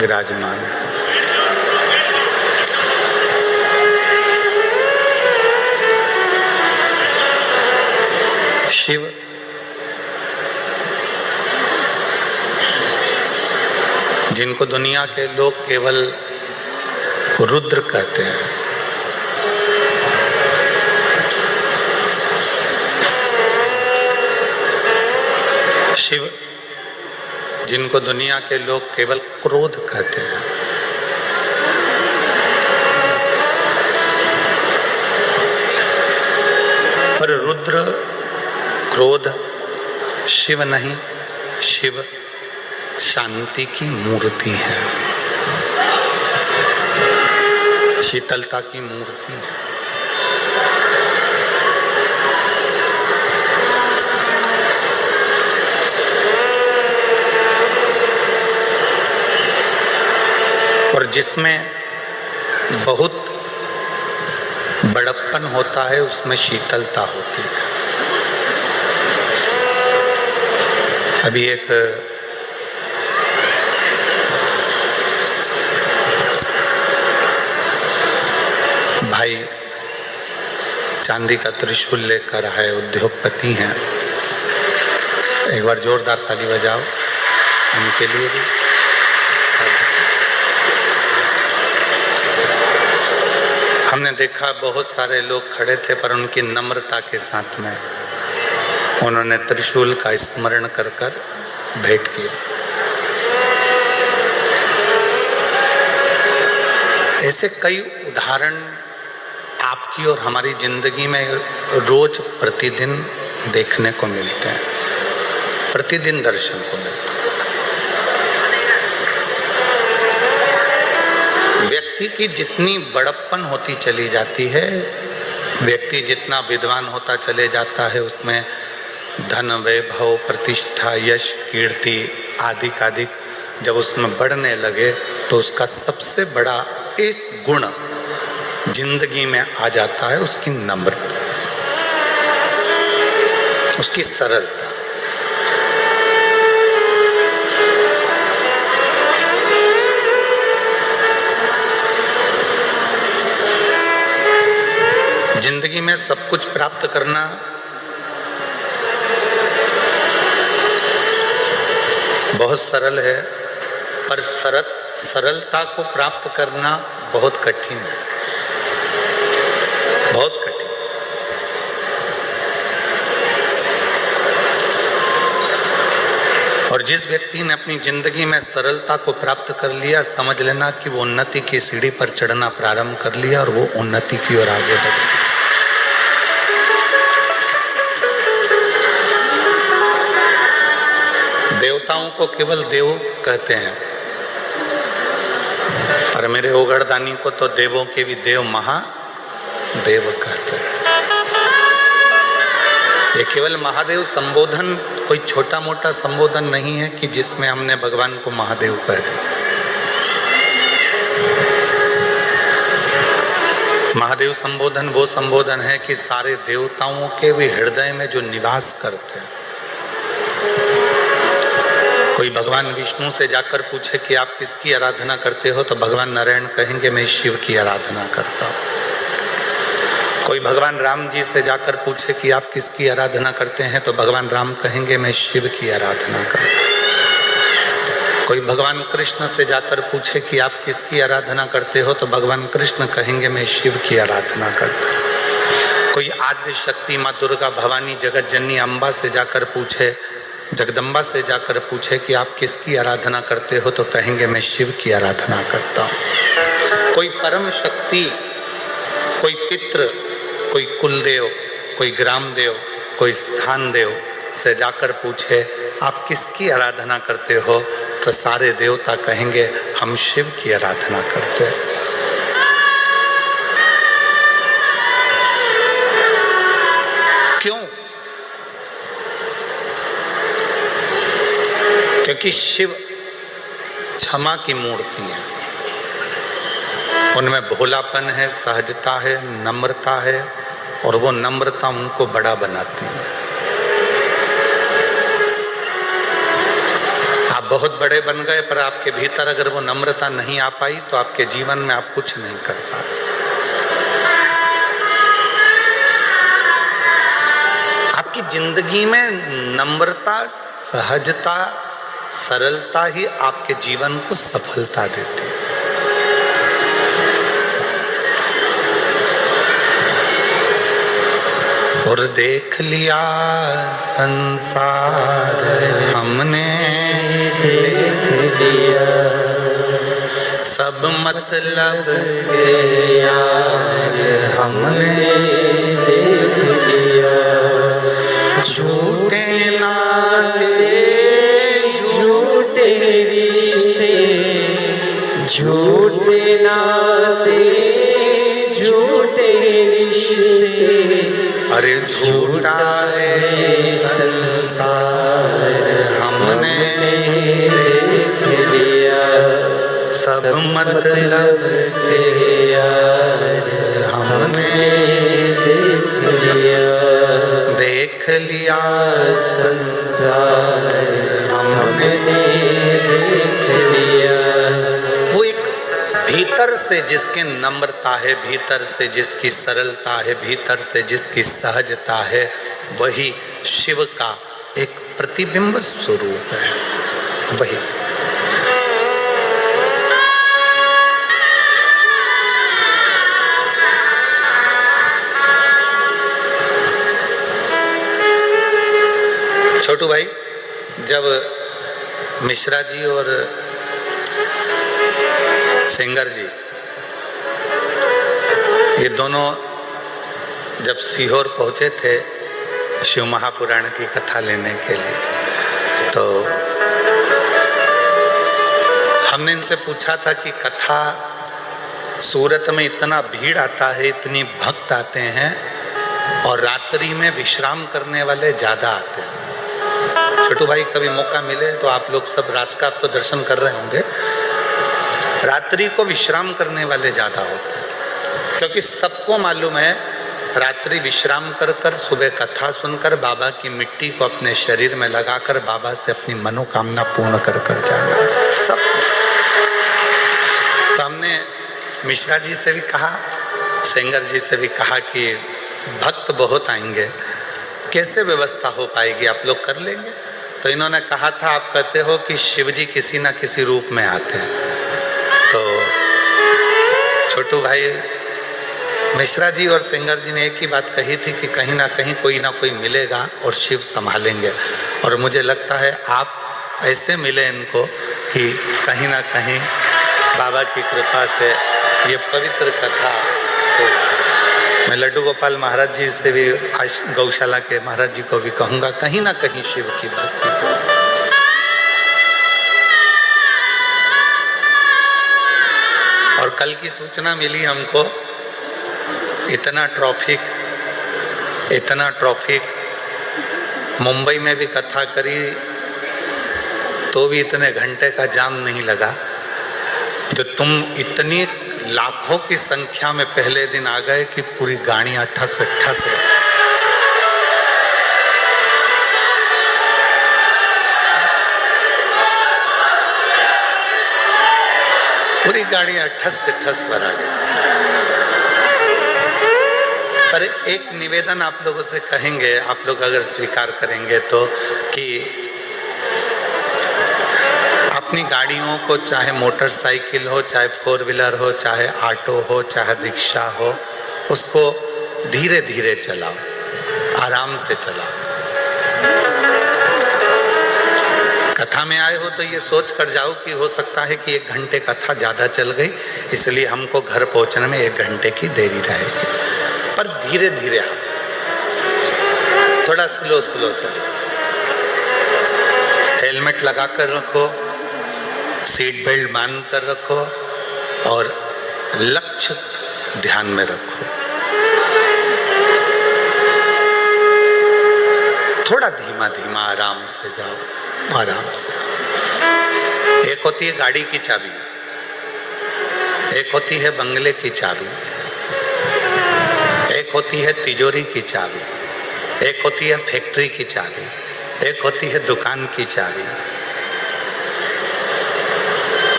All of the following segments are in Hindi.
विराजमान है। शिव जिनको दुनिया के लोग केवल रुद्र कहते हैं, शिव जिनको दुनिया के लोग केवल क्रोध कहते हैं, पर रुद्र क्रोध शिव नहीं, शिव शांति की मूर्ति है, शीतलता की मूर्ति है। और जिसमें बहुत बड़प्पन होता है उसमें शीतलता होती है। अभी एक भाई चांदी का त्रिशूल लेकर आए, उद्योगपति हैं, एक बार जोरदार ताली बजाओ उनके लिए भी। हमने देखा बहुत सारे लोग खड़े थे, पर उनकी नम्रता के साथ में उन्होंने त्रिशूल का स्मरण कर कर भेंट किया। ऐसे कई उदाहरण आपकी और हमारी जिंदगी में रोज प्रतिदिन देखने को मिलते हैं, प्रतिदिन दर्शन को मिलते हैं। व्यक्ति की जितनी बड़प्पन होती चली जाती है, व्यक्ति जितना विद्वान होता चले जाता है, उसमें धन वैभव प्रतिष्ठा यश कीर्ति आदि जब उसमें बढ़ने लगे तो उसका सबसे बड़ा एक गुण जिंदगी में आ जाता है, उसकी नम्रता, उसकी सरलता। जिंदगी में सब कुछ प्राप्त करना बहुत सरल है, पर सरलता को प्राप्त करना बहुत कठिन है, बहुत कठिन। और जिस व्यक्ति ने अपनी जिंदगी में सरलता को प्राप्त कर लिया, समझ लेना कि वो उन्नति की सीढ़ी पर चढ़ना प्रारंभ कर लिया और वो उन्नति की ओर आगे बढ़े। देवताओं को केवल देव कहते हैं, और मेरे ओगड़दानी को तो देवों के भी देव महादेव कहते हैं। ये केवल महादेव संबोधन कोई छोटा मोटा संबोधन नहीं है कि जिसमें हमने भगवान को महादेव कह दिया। महादेव संबोधन वो संबोधन है कि सारे देवताओं के भी हृदय में जो निवास करते हैं। कोई भगवान विष्णु से जाकर पूछे कि आप किसकी आराधना करते हो, तो भगवान नारायण कहेंगे मैं शिव की आराधना करता हूँ। कोई भगवान राम जी से जाकर पूछे कि आप किसकी आराधना करते हैं, तो भगवान राम कहेंगे मैं शिव की आराधना करता हूँ। कोई भगवान कृष्ण से जाकर पूछे कि आप किसकी आराधना करते हो, तो भगवान कृष्ण कहेंगे मैं शिव की आराधना करता हूँ। कोई आद्य शक्ति माँ दुर्गा भवानी जगत जननी अम्बा से जाकर पूछे, जगदम्बा से जाकर पूछे कि आप किसकी आराधना करते हो, तो कहेंगे मैं शिव की आराधना करता हूँ। कोई परम शक्ति, कोई पितृ, कोई कुलदेव, कोई ग्राम देव, कोई स्थान देव से जाकर पूछे आप किसकी आराधना करते हो, तो सारे देवता कहेंगे हम शिव की आराधना करते हैं। क्यों? क्योंकि शिव क्षमा की मूर्ति है, उनमें भोलापन है, सहजता है, नम्रता है, और वो नम्रता उनको बड़ा बनाती है। आप बहुत बड़े बन गए, पर आपके भीतर अगर वो नम्रता नहीं आ पाई तो आपके जीवन में आप कुछ नहीं कर पाए। आपकी जिंदगी में नम्रता, सहजता, सरलता ही आपके जीवन को सफलता देती है। और देख लिया संसार हमने, देख लिया सब मतलब के यार हमने, देख लिया झूठे नाते झूठे रिश्ते, झूठे नाते झूठे रिश्ते, अरे झूठा है संसार हमने देख लिया सब मतलब के यार हमने, देख लिया संसार हमने देख लिया। वो एक भीतर से जिसके नम्रता है, भीतर से जिसकी सरलता है, भीतर से जिसकी सहजता है, वही शिव का एक प्रतिबिंब स्वरूप है। वही छोटू भाई, जब मिश्रा जी और सेंगर जी ये दोनों जब सीहोर पहुंचे थे शिव महापुराण की कथा लेने के लिए, तो हमने इनसे पूछा था कि कथा सूरत में इतना भीड़ आता है, इतनी भक्त आते हैं और रात्रि में विश्राम करने वाले ज़्यादा आते हैं। छोटू भाई, कभी मौका मिले तो आप लोग सब रात का आप तो दर्शन कर रहे होंगे, रात्रि को विश्राम करने वाले ज़्यादा होते हैं, क्योंकि सबको मालूम है रात्रि विश्राम कर कर सुबह कथा सुनकर बाबा की मिट्टी को अपने शरीर में लगाकर बाबा से अपनी मनोकामना पूर्ण कर कर जाना सब। तो हमने मिश्रा जी से भी कहा, सेंगर जी से भी कहा कि भक्त बहुत आएंगे, कैसे व्यवस्था हो पाएगी, आप लोग कर लेंगे? तो इन्होंने कहा था, आप कहते हो कि शिव जी किसी ना किसी रूप में आते हैं, तो छोटू भाई मिश्रा जी और सेंगर जी ने एक ही बात कही थी कि कहीं ना कहीं कोई ना कोई मिलेगा और शिव संभालेंगे। और मुझे लगता है आप ऐसे मिले इनको कि कहीं ना कहीं बाबा की कृपा से ये पवित्र कथा, तो मैं लड्डू गोपाल महाराज जी से भी, आज गौशाला के महाराज जी को भी कहूँगा, कहीं ना कहीं शिव की भक्ति को। और कल की सूचना मिली हमको, इतना ट्रैफिक, मुंबई में भी कथा करी तो भी इतने घंटे का जाम नहीं लगा। जो तुम इतनी लाखों की संख्या में पहले दिन आ गए कि पूरी गाड़ियां ठस ठस, पूरी गाड़ियां ठस ठस भरा गई। पर एक निवेदन आप लोगों से कहेंगे, आप लोग अगर स्वीकार करेंगे तो, कि अपनी गाड़ियों को, चाहे मोटरसाइकिल हो, चाहे फोर व्हीलर हो, चाहे ऑटो हो, चाहे रिक्शा हो, उसको धीरे धीरे चलाओ, आराम से चलाओ। कथा में आए हो तो ये सोच कर जाओ कि हो सकता है कि 1 घंटे कथा ज़्यादा चल गई, इसलिए हमको घर पहुंचने में 1 घंटे की देरी रहेगी। पर धीरे धीरे आओ, थोड़ा स्लो चलो, हेलमेट लगा कर रखो, सीट बेल्ट बांध कर रखो और लक्ष्य ध्यान में रखो। थोड़ा धीमा धीमा आराम से जाओ, आराम से। एक होती है गाड़ी की चाबी, एक होती है बंगले की चाबी, एक होती है तिजोरी की चाबी, एक होती है फैक्ट्री की चाबी, एक होती है दुकान की चाबी,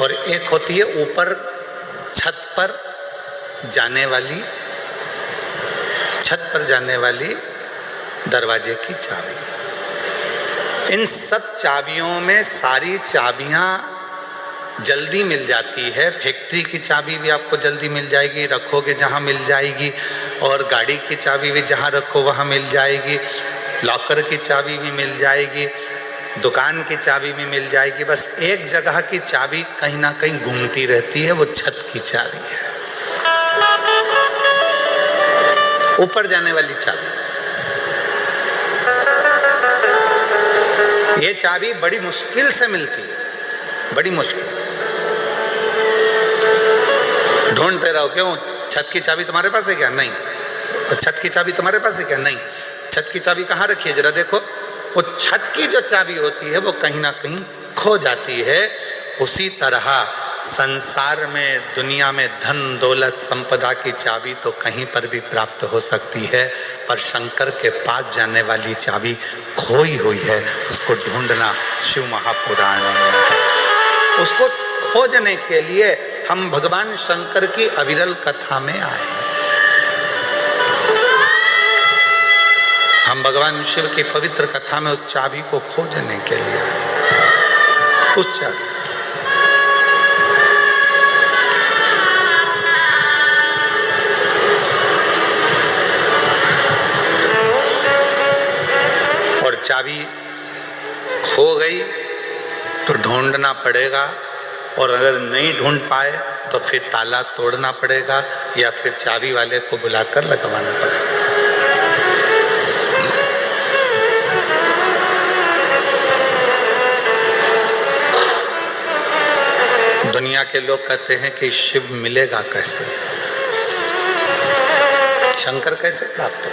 और एक होती है ऊपर छत पर जाने वाली दरवाजे की चाबी। इन सब चाबियों में सारी चाबियां जल्दी मिल जाती है। फैक्ट्री की चाबी भी आपको जल्दी मिल जाएगी, रखोगे जहां मिल जाएगी, और गाड़ी की चाबी भी जहां रखो वहां मिल जाएगी, लॉकर की चाबी भी मिल जाएगी, दुकान की चाबी भी मिल जाएगी। बस एक जगह की चाबी कहीं ना कहीं घूमती रहती है, वो छत की चाबी है, ऊपर जाने वाली चाबी। ये चाबी बड़ी मुश्किल से मिलती है, बड़ी मुश्किल। ढूंढते रहो, क्यों? छत की चाबी तुम्हारे पास है क्या? नहीं। और छत की चाबी तुम्हारे पास है क्या? नहीं। छत की चाबी कहाँ रखी है? जरा देखो। वो छत की जो चाबी होती है वो कहीं ना कहीं खो जाती है। उसी तरह संसार में, दुनिया में धन दौलत संपदा की चाबी तो कहीं पर भी प्राप्त हो सकती है, पर शंकर के पास जाने वाली चाबी खोई हुई है। उसको ढूंढना शिव महापुराण में। उसको खोजने के लिए हम भगवान शंकर की अविरल कथा में आए। हम भगवान शिव की पवित्र कथा में उस चाबी को खोजने के लिए आए। उस चाबी और चाबी खो गई तो ढूंढना पड़ेगा, और अगर नहीं ढूंढ पाए तो फिर ताला तोड़ना पड़ेगा या फिर चाबी वाले को बुलाकर लगवाना पड़ेगा। दुनिया के लोग कहते हैं कि शिव मिलेगा कैसे, शंकर कैसे प्राप्त हो?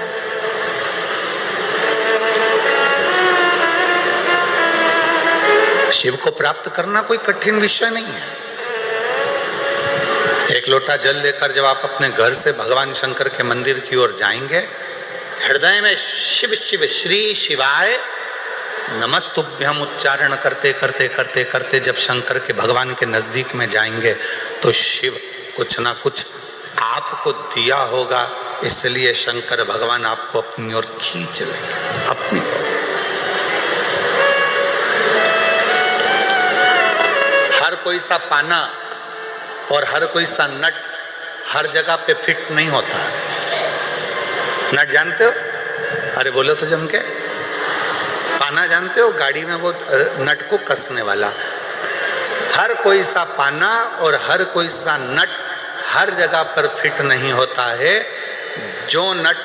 शिव को प्राप्त करना कोई कठिन विषय नहीं है। एक लोटा जल लेकर जब आप अपने घर से भगवान शंकर के मंदिर की ओर जाएंगे, हृदय में शिव शिव श्री शिवाय नमस्तुभ्यम उच्चारण करते करते करते करते जब शंकर के भगवान के नजदीक में जाएंगे तो शिव कुछ ना कुछ आपको दिया होगा, इसलिए शंकर भगवान आपको अपनी ओर खींच लेंगे, अपनी ओर। हर कोई सा पाना और हर कोई सा नट हर जगह पे फिट नहीं होता है। नट जानते हो? अरे बोलो तो जम के। पाना जानते हो? गाड़ी में वो नट को कसने वाला। हर कोई सा पाना और हर कोई सा नट हर जगह पर फिट नहीं होता है। जो नट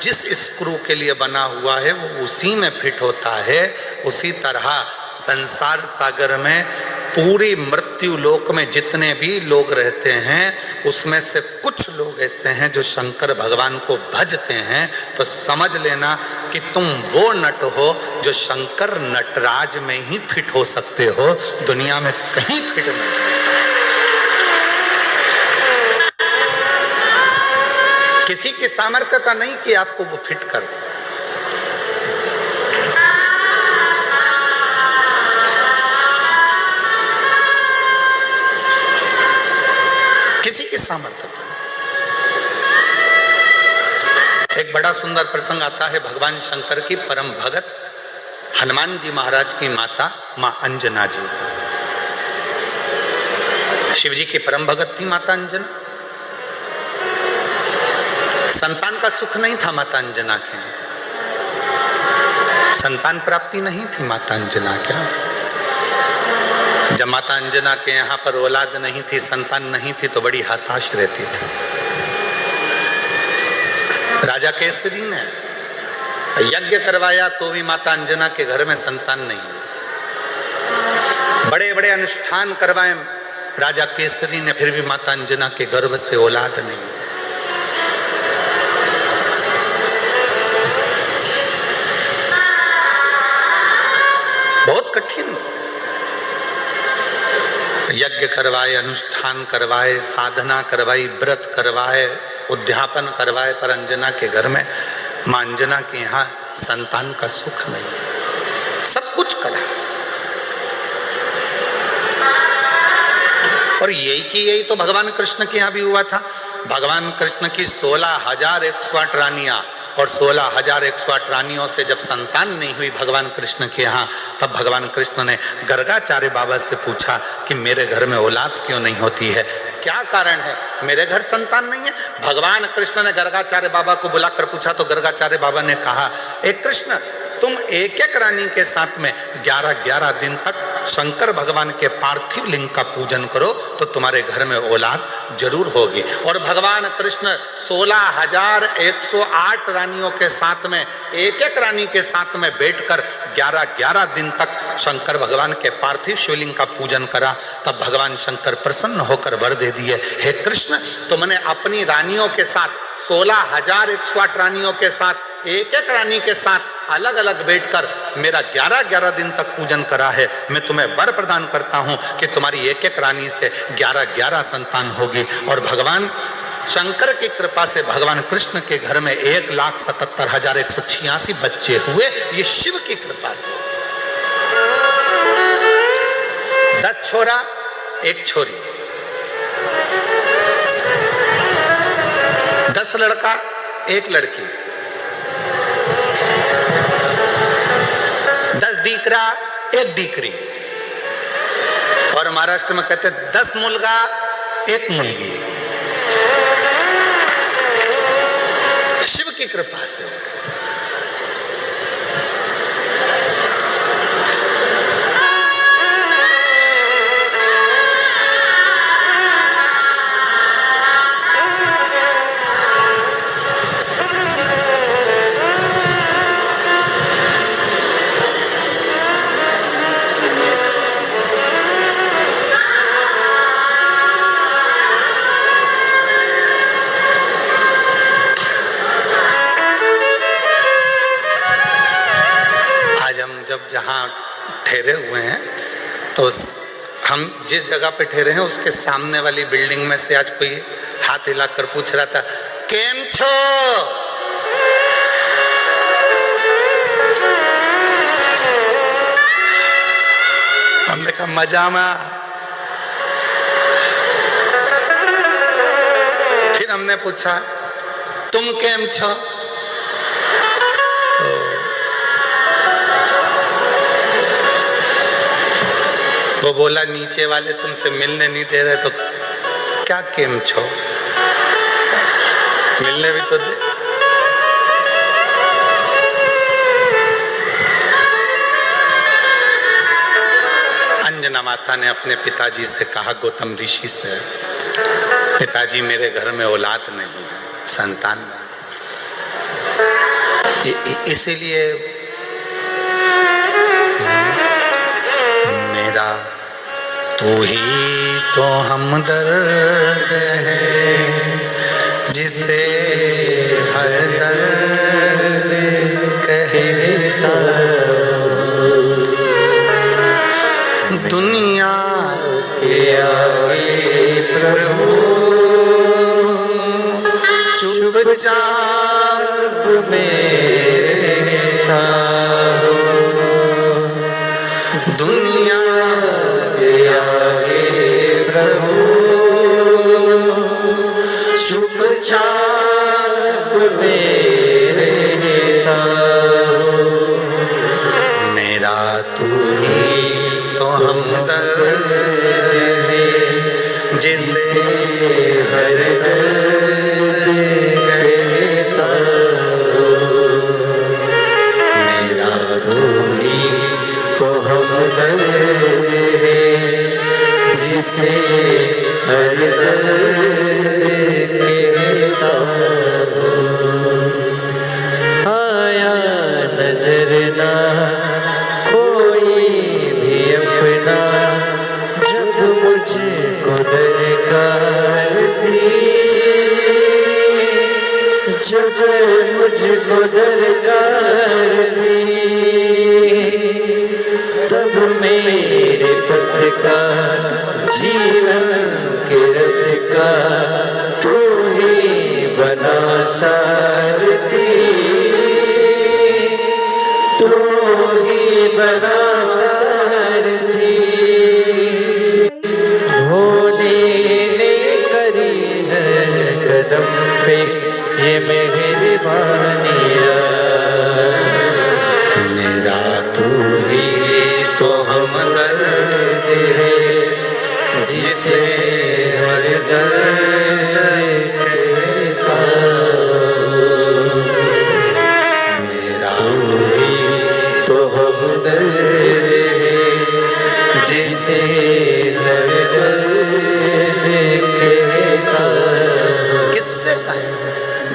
जिस स्क्रू के लिए बना हुआ है वो उसी में फिट होता है। उसी तरह संसार सागर में पूरी मृत्यु लोक में जितने भी लोग रहते हैं उसमें से कुछ लोग ऐसे हैं जो शंकर भगवान को भजते हैं। तो समझ लेना कि तुम वो नट हो जो शंकर नटराज में ही फिट हो सकते हो, दुनिया में कहीं फिट नहीं हो सकते। किसी की सामर्थ्यता नहीं कि आपको वो फिट कर दे। किसी की सामर्थ्यता। एक बड़ा सुंदर प्रसंग आता है भगवान शंकर की परम भगत हनुमान जी महाराज की माता मां अंजना जी। शिव जी की परम भगत थी माता अंजना। संतान का सुख नहीं था माता अंजना के, संतान प्राप्ति नहीं थी माता अंजना के। जब माता अंजना के यहाँ पर औलाद नहीं थी, संतान नहीं थी, तो बड़ी हताश रहती थी। राजा केसरी ने यज्ञ करवाया तो भी माता अंजना के घर में संतान नहीं। बड़े बड़े अनुष्ठान करवाए राजा केसरी ने, फिर भी माता अंजना के गर्भ से औलाद नहीं। बहुत कठिन। यज्ञ करवाए, अनुष्ठान करवाए, साधना करवाई, व्रत करवाए, उद्यापन करवाए, पर अंजना के घर में, मां अंजना के यहाँ संतान का सुख नहीं। सब कुछ करा। और यही की यही तो भगवान कृष्ण के यहाँ भी हुआ था। भगवान कृष्ण की 16,108 रानियां और 16,108 रानियों से जब संतान नहीं हुई भगवान कृष्ण के यहाँ, तब भगवान कृष्ण ने गर्गाचार्य बाबा से पूछा कि मेरे घर में औलाद क्यों नहीं होती है, क्या कारण है, मेरे घर संतान नहीं है। भगवान कृष्ण ने गर्गाचार्य बाबा को बुलाकर पूछा तो गर्गाचार्य बाबा ने कहा, एक कृष्ण तुम एक एक रानी के साथ में 11-11 दिन तक शंकर भगवान के पार्थिव लिंग का पूजन करो तो तुम्हारे घर में औलाद जरूर होगी। और भगवान कृष्ण 16,108 रानियों के साथ में एक एक रानी के साथ में बैठकर 11-11 दिन तक शंकर भगवान के पार्थिव शिवलिंग का पूजन करा। तब भगवान शंकर प्रसन्न होकर वर दे दिए, हे कृष्ण तुमने अपनी रानियों के साथ 16,108 रानियों के साथ एक एक रानी के साथ अलग अलग बैठकर मेरा 11-11 दिन तक पूजन करा है। मैं तुम्हें वर प्रदान करता हूं कि तुम्हारी एक एक रानी से 11-11 संतान होगी। और भगवान शंकर की कृपा से भगवान कृष्ण के घर में 1,77,186 बच्चे हुए, ये शिव की कृपा से। 10 छोरा 1 छोरी, 10 लड़का 1 लड़की, 10 डीकरा 1 डीकरी, और महाराष्ट्र में कहते 10 मुलगा 1 मुलगी। शिव की कृपा से। जब जहाँ ठहरे हुए हैं तो हम जिस जगह पे ठहरे हैं उसके सामने वाली बिल्डिंग में से आज कोई हाथ हिलाकर पूछ रहा था, केम छो? हमने कहा मजा में। फिर हमने पूछा तुम केम छो? वो बोला नीचे वाले तुमसे मिलने नहीं दे रहे तो क्या केम छो, मिलने भी तो दे। अंजना माता ने अपने पिताजी से कहा, गौतम ऋषि से, पिताजी मेरे घर में औलाद नहीं है, संतान नहीं, इसीलिए मेरा तू ही तो हमदर्द है जिसे हर दर्द कहता, दुनिया के आगे प्रभु चुपचाप मेरे था, दुनिया के आगे प्रभु चुपचाप मेरे नेता, मेरा तू ही तो हमदर्द है जिसे हर दर्द कहता, मेरा तू ही तो हमदर्द है जिसे हर दर्द कहता। आया नजर ना कोई भी अपना जब मुझको दरकार थी, जब मुझको दरकार थी, तब मेरे पथ का जीवन के रथ का तू ही बना सारथी, तू ही बना सारथी, भोले हर दर्द कहता मेरा ही तो हमदर्द है जिसे हर दर्द कहता। किससे कहें?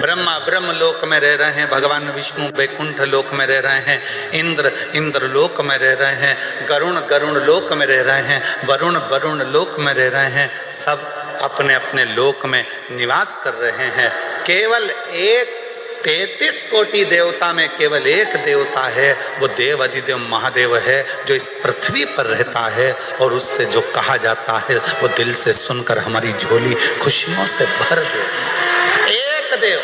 ब्रह्मा ब्रह्म लोक में रह रहे हैं, भगवान विष्णु वैकुंठ लोक में रह रहे हैं, इंद्र इंद्र लोक में रह रहे हैं, गरुण गरुण लोक में रह रहे हैं, वरुण वरुण लोक में रह रहे हैं, सब अपने अपने लोक में निवास कर रहे हैं। केवल एक 33 कोटि देवता में केवल एक देवता है, वो देव अधिदेव महादेव है, जो इस पृथ्वी पर रहता है और उससे जो कहा जाता है वो दिल से सुनकर हमारी झोली खुशियों से भर दे। एक देव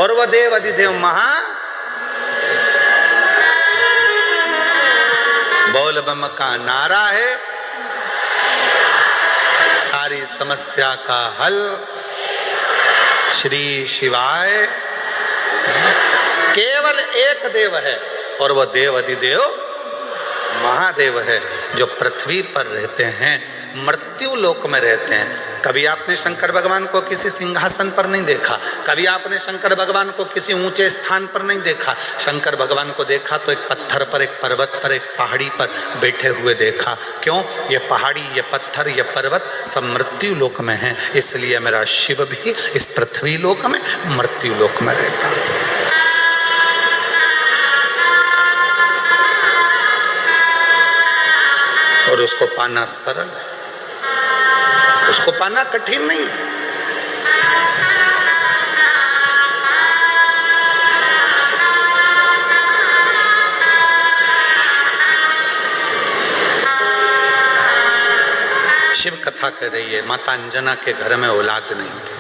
और वो देव अधिदेव महा। बोल बम का नारा है, सारी समस्या का हल श्री शिवाय। केवल एक देव है और वह देव अधिदेव महादेव है, जो पृथ्वी पर रहते हैं, मृत्यु लोक में रहते हैं। कभी आपने शंकर भगवान को किसी सिंहासन पर नहीं देखा, कभी आपने शंकर भगवान को किसी ऊंचे स्थान पर नहीं देखा। शंकर भगवान को देखा तो एक पत्थर पर, एक पर्वत पर, एक पहाड़ी पर बैठे हुए देखा। क्यों? ये पहाड़ी, ये पत्थर, ये पर्वत सब मृत्यु लोक में हैं, इसलिए मेरा शिव भी इस पृथ्वी लोक में, मृत्यु लोक में रहता है। और उसको पाना सरल है, उसको पाना कठिन नहीं है। शिव कथा कह रही है, माता अंजना के घर में औलाद नहीं थी।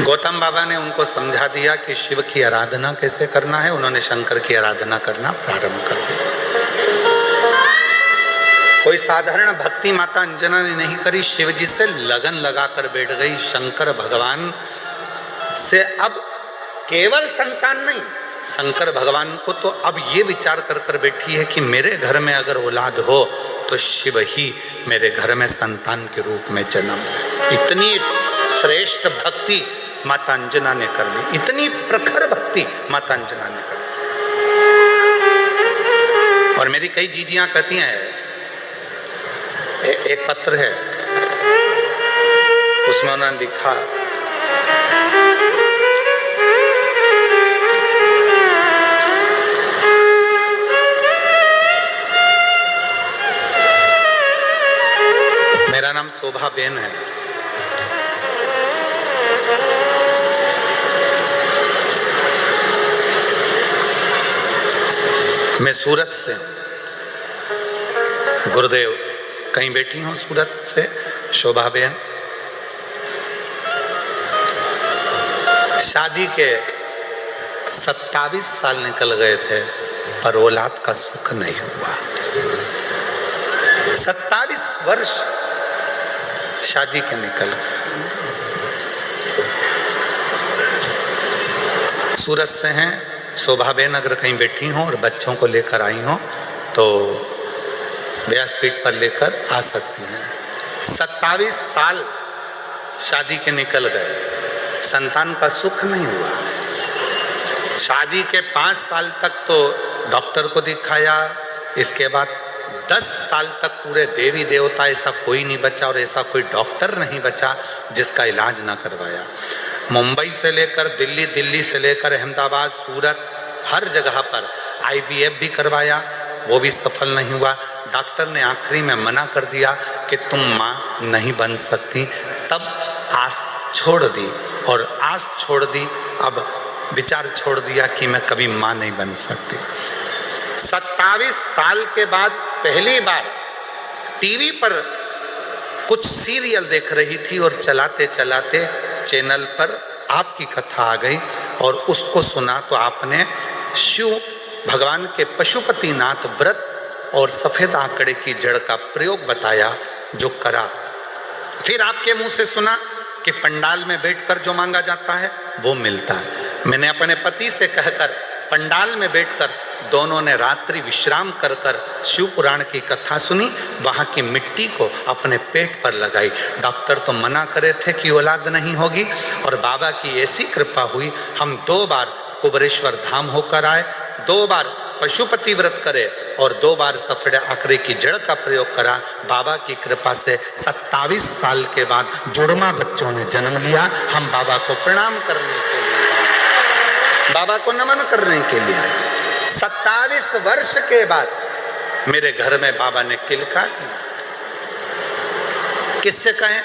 गौतम बाबा ने उनको समझा दिया कि शिव की आराधना कैसे करना है। उन्होंने शंकर की आराधना करना प्रारंभ कर दिया। कोई साधारण भक्ति माता अंजना ने नहीं करी, शिव जी से लगन लगाकर बैठ गई। शंकर भगवान से अब केवल संतान नहीं, शंकर भगवान को तो अब ये विचार कर कर बैठी है कि मेरे घर में अगर औलाद हो तो शिव ही मेरे घर में संतान के रूप में जन्म है। इतनी श्रेष्ठ भक्ति माता अंजना ने कर ली, इतनी प्रखर भक्ति माता अंजना ने कर ली। और मेरी कई जीजियां कहती हैं, एक पत्र है उसमें उन्होंने लिखा, मेरा नाम शोभा बेन है, मैं सूरत से, गुरुदेव कहीं बैठी हूँ सूरत से, शोभा बेन। शादी के 27 साल निकल गए थे पर औलाद का सुख नहीं हुआ। 27 वर्ष शादी के निकल गए। सूरत से हैं शोभा बेन, अगर कहीं बैठी हों और बच्चों को लेकर आई हों तो व्यासपीठ पर लेकर आ सकती हैं। 27 साल शादी के निकल गए, संतान का सुख नहीं हुआ। शादी के 5 साल तक तो डॉक्टर को दिखाया, इसके बाद 10 साल तक पूरे देवी देवता, ऐसा कोई नहीं बचा और ऐसा कोई डॉक्टर नहीं बचा जिसका इलाज ना करवाया। मुंबई से लेकर दिल्ली, दिल्ली से लेकर अहमदाबाद, सूरत, हर जगह पर IVF भी करवाया, वो भी सफल नहीं हुआ। डॉक्टर ने आखिरी में मना कर दिया कि तुम माँ नहीं बन सकती, तब आस छोड़ दी और आस छोड़ दी, अब विचार छोड़ दिया कि मैं कभी माँ नहीं बन सकती। 27 साल के बाद पहली बार टीवी पर कुछ सीरियल देख रही थी और चलाते चलाते चैनल पर आपकी कथा आ गई और उसको सुना तो आपने शिव भगवान के पशुपतिनाथ व्रत और सफेद आंकड़े की जड़ का प्रयोग बताया, जो करा। फिर आपके मुंह से सुना कि पंडाल में बैठकर जो मांगा जाता है वो मिलता है। मैंने अपने पति से कहकर पंडाल में बैठकर दोनों ने रात्रि विश्राम कर कर शिव पुराण की कथा सुनी, वहाँ की मिट्टी को अपने पेट पर लगाई। डॉक्टर तो मना करे थे कि औलाद नहीं होगी, और बाबा की ऐसी कृपा हुई, हम 2 बार कुबरेश्वर धाम होकर आए, 2 बार पशुपति व्रत करे और 2 बार सफेद आंकड़े की जड़ का प्रयोग करा। बाबा की कृपा से 27 साल के बाद जुड़वा बच्चों ने जन्म लिया। हम बाबा को प्रणाम करने के लिए, बाबा को नमन करने के लिए आए। 27 वर्ष के बाद मेरे घर में बाबा ने किलकार किया। किससे कहें?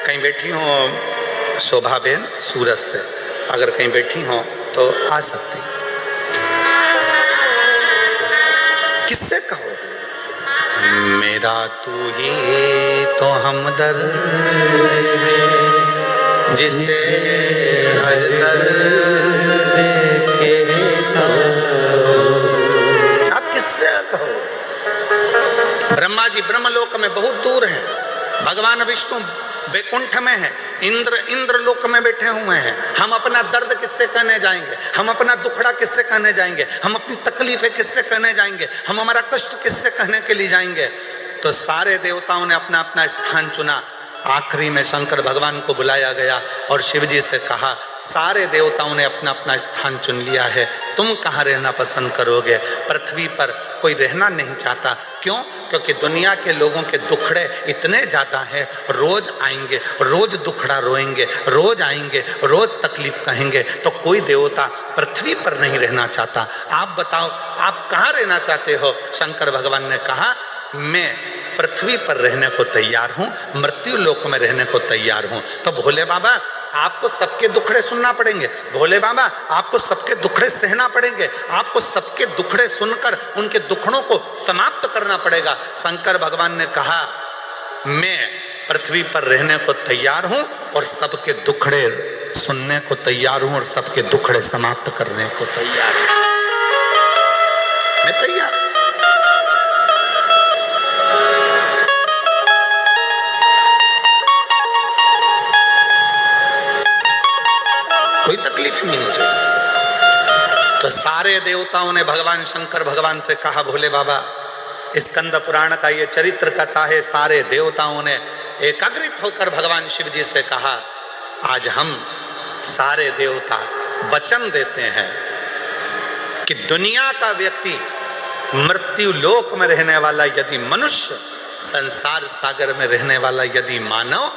कहीं बैठी हो शोभा बेन सूरत से, अगर कहीं बैठी हो तो आ सकती। किससे कहो? मेरा तू ही तो हमदर्द जिससे हर दर्द देखे तो। आप किससे कहो? ब्रह्मा जी ब्रह्मलोक में बहुत दूर हैं, भगवान विष्णु वैकुंठ में है, इंद्र लोक में बैठे हुए हैं। हम अपना दर्द किससे कहने जाएंगे? हम अपना दुखड़ा किससे कहने जाएंगे? हम अपनी तकलीफें किससे कहने जाएंगे? हम हमारा कष्ट किससे कहने के लिए जाएंगे? तो सारे देवताओं ने अपना अपना स्थान चुना। आखिरी में शंकर भगवान को बुलाया गया और शिव जी से कहा, सारे देवताओं ने अपना अपना स्थान चुन लिया है, तुम कहाँ रहना पसंद करोगे? पृथ्वी पर कोई रहना नहीं चाहता। क्यों? क्योंकि दुनिया के लोगों के दुखड़े इतने ज़्यादा हैं, रोज आएंगे, रोज दुखड़ा रोएंगे, रोज आएंगे, रोज तकलीफ कहेंगे, तो कोई देवता पृथ्वी पर नहीं रहना चाहता। आप बताओ, आप कहाँ रहना चाहते हो? शंकर भगवान ने कहा, मैं पृथ्वी पर रहने को तैयार हूँ, मृत्यु लोक में रहने को तैयार हूँ। तो भोले बाबा, आपको सबके दुखड़े सुनना पड़ेंगे। भोले बाबा, आपको सबके दुखड़े सहना पड़ेंगे। आपको सबके दुखड़े सुनकर उनके दुखड़ों को समाप्त करना पड़ेगा। शंकर भगवान ने कहा, मैं पृथ्वी पर रहने को तैयार हूँ और सबके दुखड़े सुनने को तैयार हूँ और सबके दुखड़े समाप्त करने को तैयार हूँ। मैं तैयार। कोई तकलीफ नहीं मुझे। तो सारे देवताओं ने भगवान शंकर भगवान से कहा, भोले बाबा, स्कंद पुराण का ये चरित्र कथा है। सारे देवताओं ने एकाग्रित होकर भगवान शिव जी से कहा, आज हम सारे देवता वचन देते हैं कि दुनिया का व्यक्ति, मृत्यु लोक में रहने वाला यदि मनुष्य, संसार सागर में रहने वाला यदि मानव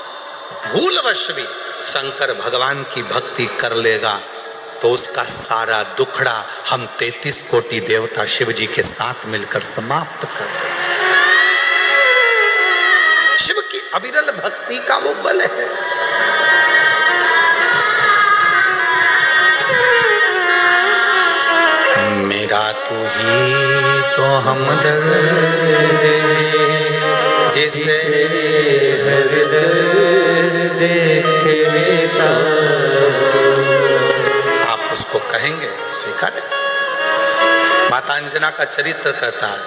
भूलवश भी शंकर भगवान की भक्ति कर लेगा, तो उसका सारा दुखड़ा हम 33 कोटि देवता शिव जी के साथ मिलकर समाप्त कर देंगे। शिव की अविरल भक्ति का वो बल है। मेरा तू ही तो हमदर्द जिसे हर दर्द देखे तो। आप उसको कहेंगे, स्वीकार। माता अंजना का चरित्र कहता है,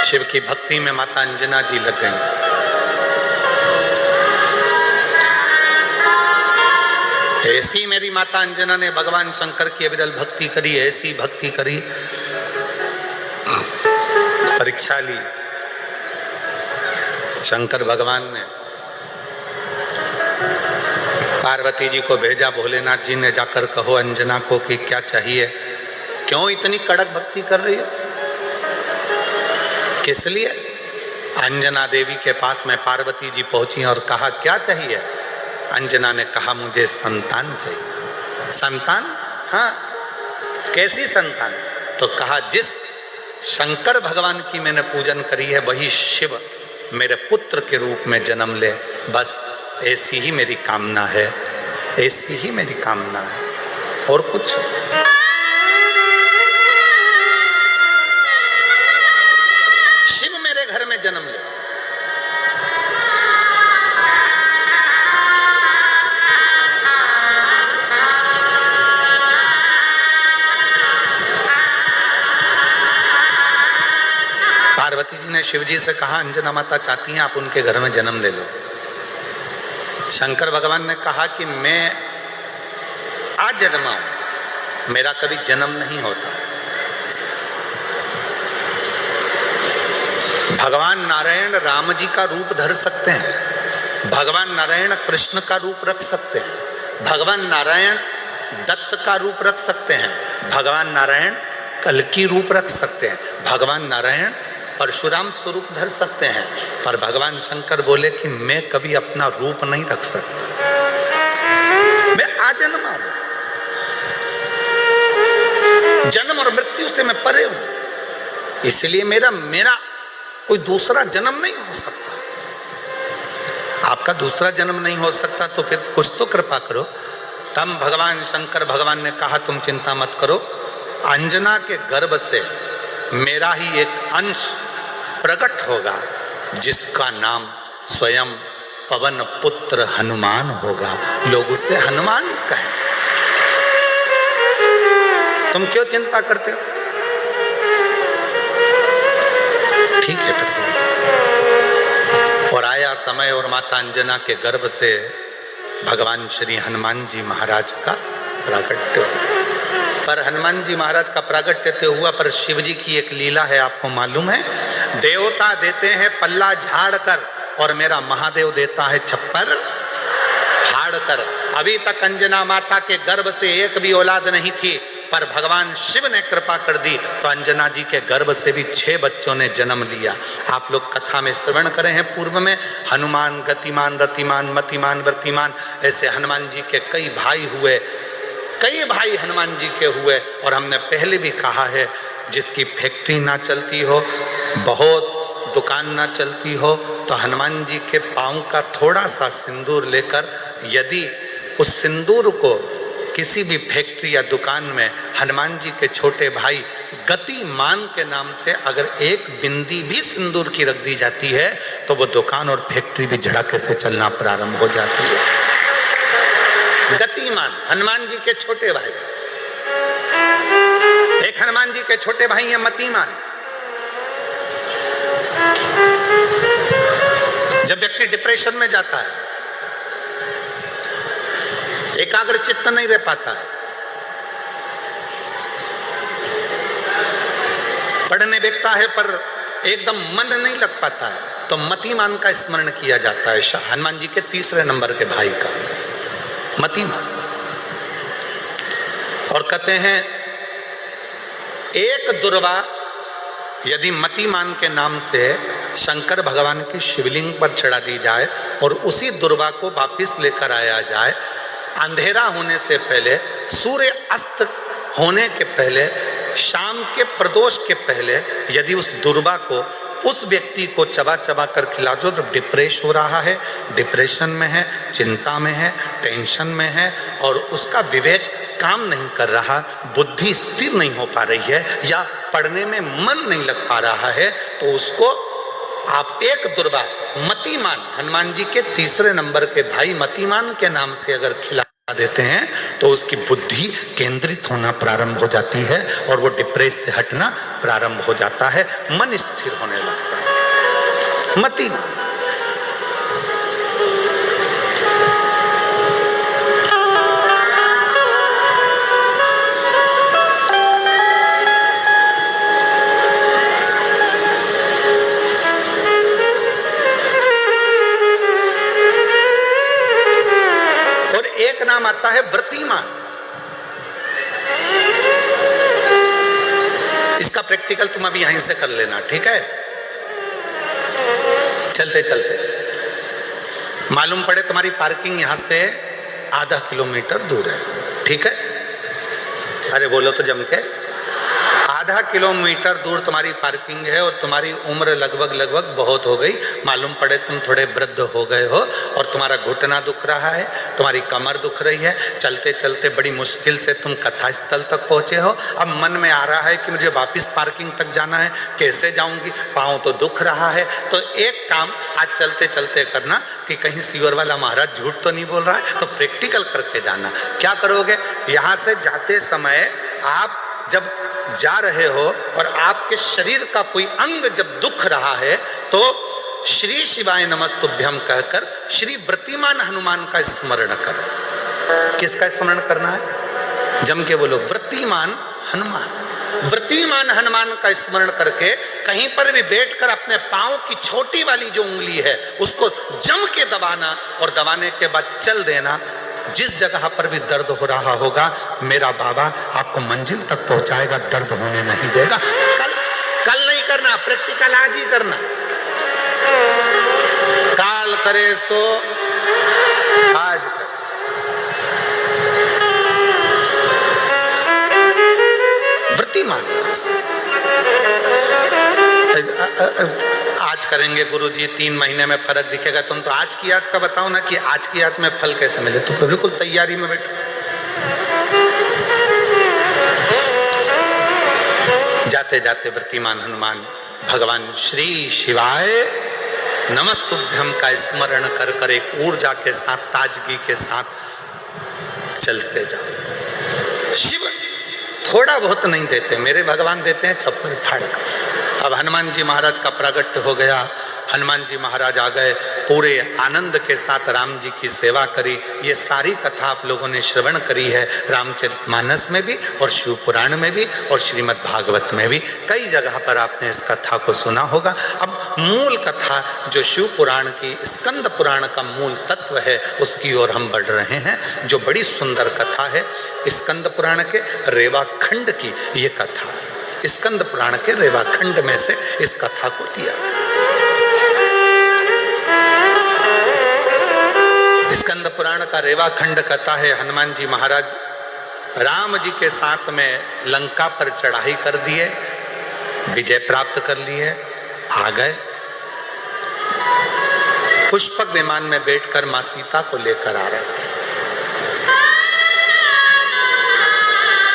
शिव की भक्ति में माता अंजना जी लग गई। ऐसी मेरी माता अंजना ने भगवान शंकर की अविरल भक्ति करी, ऐसी भक्ति करी, परीक्षा ली। शंकर भगवान ने पार्वती जी को भेजा, भोलेनाथ जी ने जाकर कहो अंजना को कि क्या चाहिए, क्यों इतनी कड़क भक्ति कर रही हो, किस लिए? अंजना देवी के पास में पार्वती जी पहुंची और कहा, क्या चाहिए? अंजना ने कहा, मुझे संतान चाहिए। संतान? हाँ। कैसी संतान? तो कहा, जिस शंकर भगवान की मैंने पूजन करी है वही शिव मेरे पुत्र के रूप में जन्म ले, बस ऐसी ही मेरी कामना है, ऐसी ही मेरी कामना है, और कुछ। शिव मेरे घर में जन्म ले। पार्वती जी ने शिव जी से कहा, अंजना माता चाहती हैं आप उनके घर में जन्म ले लो। शंकर भगवान ने कहा कि मैं आज जन्मा हूं, मेरा कभी जन्म नहीं होता। भगवान नारायण राम जी का रूप धर सकते हैं, भगवान नारायण कृष्ण का रूप रख सकते हैं, भगवान नारायण दत्त का रूप रख सकते हैं, भगवान नारायण कल्कि रूप रख सकते हैं, भगवान नारायण परशुराम स्वरूप धर सकते हैं, पर भगवान शंकर बोले कि मैं कभी अपना रूप नहीं रख सकता, मैं आजन्मा हूं, जन्म और मृत्यु से मैं परे हूं, इसलिए मेरा कोई दूसरा जन्म नहीं हो सकता। आपका दूसरा जन्म नहीं हो सकता तो फिर कुछ तो कृपा करो। तब भगवान शंकर भगवान ने कहा तुम चिंता मत करो, अंजना के गर्भ से मेरा ही एक अंश प्रकट होगा जिसका नाम स्वयं पवन पुत्र हनुमान होगा, लोग उसे हनुमान कहें। तुम क्यों चिंता करते हो? ठीक है प्रभु। और आया समय और माता अंजना के गर्भ से भगवान श्री हनुमान जी महाराज का प्राकट्य। पर हनुमान जी महाराज का प्राकट्य तो हुआ, पर शिव जी की एक लीला है, आपको मालूम है? देवता देते हैं पल्ला झाड़ कर और मेरा महादेव देता है छप्पर फाड़ कर। अभी तक अंजना माता के गर्भ से एक भी औलाद नहीं थी, पर भगवान शिव ने कृपा कर दी तो अंजना जी के गर्भ से भी 6 बच्चों ने जन्म लिया। आप लोग कथा में श्रवण करे हैं पूर्व में, हनुमान गतिमान रतिमान मतिमान वर्तिमान, ऐसे हनुमान जी के कई भाई हुए, कई भाई हनुमान जी के हुए। और हमने पहले भी कहा है, जिसकी फैक्ट्री ना चलती हो, बहुत दुकान ना चलती हो, तो हनुमान जी के पाँव का थोड़ा सा सिंदूर लेकर यदि उस सिंदूर को किसी भी फैक्ट्री या दुकान में हनुमान जी के छोटे भाई गतिमान के नाम से अगर एक बिंदी भी सिंदूर की रख दी जाती है तो वो दुकान और फैक्ट्री भी झड़के से चलना प्रारंभ हो जाती है। गतिमान हनुमान जी के छोटे भाई, एक हनुमान जी के छोटे भाई हैं मतिमान। जब व्यक्ति डिप्रेशन में जाता है, एकाग्र चित्त नहीं रह पाता है, पढ़ने बैठता है पर एकदम मन नहीं लग पाता है, तो मतिमान का स्मरण किया जाता है, हनुमान जी के 3 नंबर के भाई का मतिमान। और कहते हैं एक दुर्वा यदि मतिमान के नाम से शंकर भगवान की शिवलिंग पर चढ़ा दी जाए और उसी दुर्वा को वापिस लेकर आया जाए, अंधेरा होने से पहले, सूर्य अस्त होने के पहले, शाम के प्रदोष के पहले यदि उस दुर्वा को उस व्यक्ति को चबा चबा कर खिला दो, जो डिप्रेस हो रहा है, डिप्रेशन में है, चिंता में है, टेंशन में है और उसका विवेक काम नहीं कर रहा, बुद्धि स्थिर नहीं हो पा रही है या पढ़ने में मन नहीं लग पा रहा है, तो उसको आप एक दुर्वा मतिमान हनुमान जी के 3 नंबर के भाई मतिमान के नाम से अगर खिला देते हैं तो उसकी बुद्धि केंद्रित होना प्रारंभ हो जाती है और वो डिप्रेस से हटना प्रारंभ हो जाता है, मन स्थिर होने लगता है। मतिमान नाम आता है व्रतिमान। इसका प्रैक्टिकल तुम अभी यहीं से कर लेना, ठीक है? चलते चलते मालूम पड़े तुम्हारी पार्किंग यहां से आधा किलोमीटर दूर है, ठीक है? अरे बोलो तो जम के, आधा किलोमीटर दूर तुम्हारी पार्किंग है और तुम्हारी उम्र लगभग बहुत हो गई, मालूम पड़े तुम थोड़े वृद्ध हो गए हो और तुम्हारा घुटना दुख रहा है, तुम्हारी कमर दुख रही है, चलते चलते बड़ी मुश्किल से तुम कथा स्थल तक पहुंचे हो। अब मन में आ रहा है कि मुझे वापस पार्किंग तक जाना है, कैसे जाऊंगी, पाँव तो दुख रहा है। तो एक काम आज चलते चलते करना कि कहीं सीवर वाला महाराज झूठ तो नहीं बोल रहा है, तो प्रैक्टिकल करके जाना। क्या करोगे? यहाँ से जाते समय आप जब जा रहे हो और आपके शरीर का कोई अंग जब दुख रहा है तो श्री शिवाय नमस्तुभ्यम कहकर श्री व्रतिमान हनुमान का स्मरण करें। किसका स्मरण करना है? जम के बोलो, वृत्तिमान हनुमान। वृत्तिमान हनुमान का स्मरण करके कहीं पर भी बैठकर अपने पांव की छोटी वाली जो उंगली है उसको जम के दबाना और दबाने के बाद चल देना। जिस जगह पर भी दर्द हो रहा होगा मेरा बाबा आपको मंजिल तक पहुंचाएगा, दर्द होने नहीं देगा। कल नहीं करना, प्रैक्टिकल आज ही करना। काल करे सो आज कर। वृत्तिमान आज करेंगे गुरुजी, 3 महीने में फर्क दिखेगा। तुम तो आज की आज का बताओ ना कि आज की आज में फल कैसे मिले। तुम तो बिल्कुल तैयारी में बैठो। जाते जाते वृत्तिमान हनुमान भगवान श्री शिवाय नमस्तुभ्यम का स्मरण कर कर एक ऊर्जा के साथ, ताजगी के साथ चलते जाओ। शिव थोड़ा बहुत नहीं देते, मेरे भगवान देते हैं छप्पर फाड़ कर। अब हनुमान जी महाराज का प्रागट्य हो गया, हनुमान जी महाराज आ गए, पूरे आनंद के साथ राम जी की सेवा करी। ये सारी कथा आप लोगों ने श्रवण करी है, रामचरितमानस में भी और शिव पुराण में भी और श्रीमद् भागवत में भी कई जगह पर आपने इस कथा को सुना होगा। अब मूल कथा जो शिव पुराण की, स्कंद पुराण का मूल तत्व है, उसकी ओर हम बढ़ रहे हैं, जो बड़ी सुंदर कथा है। स्कंद पुराण के रेवा खंड की ये कथा, स्कंद पुराण के रेवा खंड में से इस कथा को लिया। स्कंद पुराण का रेवा खंड कथा है, हनुमान जी महाराज राम जी के साथ में लंका पर चढ़ाई कर दिए, विजय प्राप्त कर लिए, आ गए। पुष्पक विमान में बैठकर मां सीता को लेकर आ रहे थे।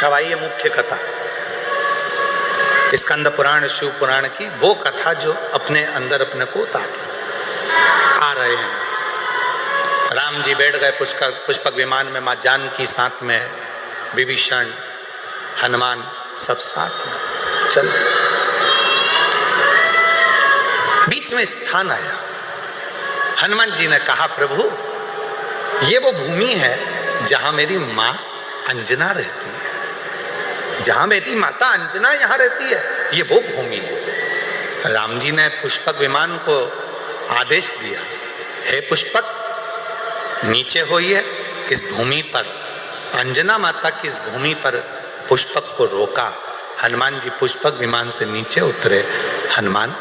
अब आइए मुख्य कथा, स्कंद पुराण शिव पुराण की वो कथा जो अपने अंदर अपने को उतार आ रहे हैं। राम जी बैठ गए पुष्पक विमान में, मां जानकी साथ में, विभीषण, हनुमान सब साथ में चल। बीच में स्थान आया, हनुमान जी ने कहा प्रभु ये वो भूमि है जहां मेरी मां अंजना रहती है, जहां मेरी माता अंजना यहां रहती है, ये वो भूमि है। राम जी ने पुष्पक विमान को आदेश दिया, हे पुष्पक नीचे होइए, इस भूमि पर, अंजना माता की इस भूमि पर पुष्पक को रोका। हनुमान जी पुष्पक विमान से नीचे उतरे, हनुमान